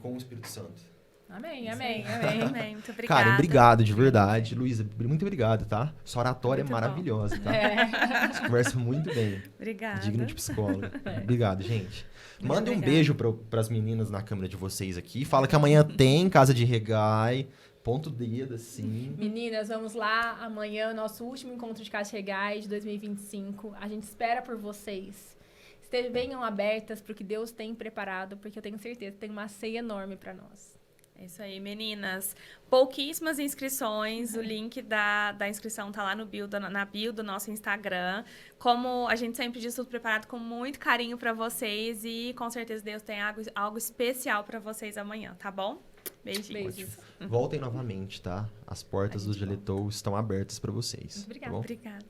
com o Espírito Santo. Amém, Sim. amém, amém. Amém. Muito obrigada. Cara, obrigado de verdade. Luísa, muito obrigado, tá? Sua oratória é Muito bom. maravilhosa, tá? É. Você conversa muito bem. Obrigada. Digno de psicólogo. Obrigado, gente. Manda um obrigada. beijo pras meninas na câmera de vocês aqui. Fala que amanhã tem Casa de Regai. Ponto o dedo, assim. Meninas, vamos lá. Amanhã, nosso último encontro de Casa de Regai de 2025. A gente espera por vocês. Venham abertas para o que Deus tem preparado, porque eu tenho certeza que tem uma ceia enorme para nós. É isso aí, meninas. Pouquíssimas inscrições. O link da inscrição tá lá no na bio do nosso Instagram. Como a gente sempre diz, tudo preparado com muito carinho para vocês. E com certeza Deus tem algo especial para vocês amanhã, tá bom? Beijinhos. Beijos. Voltem novamente, tá? As portas do Geletou estão abertas pra vocês. Muito obrigada. Tá bom? Obrigada.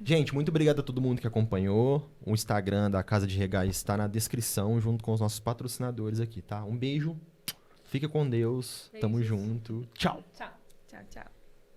Gente, muito obrigado a todo mundo que acompanhou. O Instagram da Casa de Regai está na descrição, junto com os nossos patrocinadores aqui, tá? Um beijo. Fica com Deus. Tamo Beijos. junto. Tchau. Tchau. Tchau, tchau.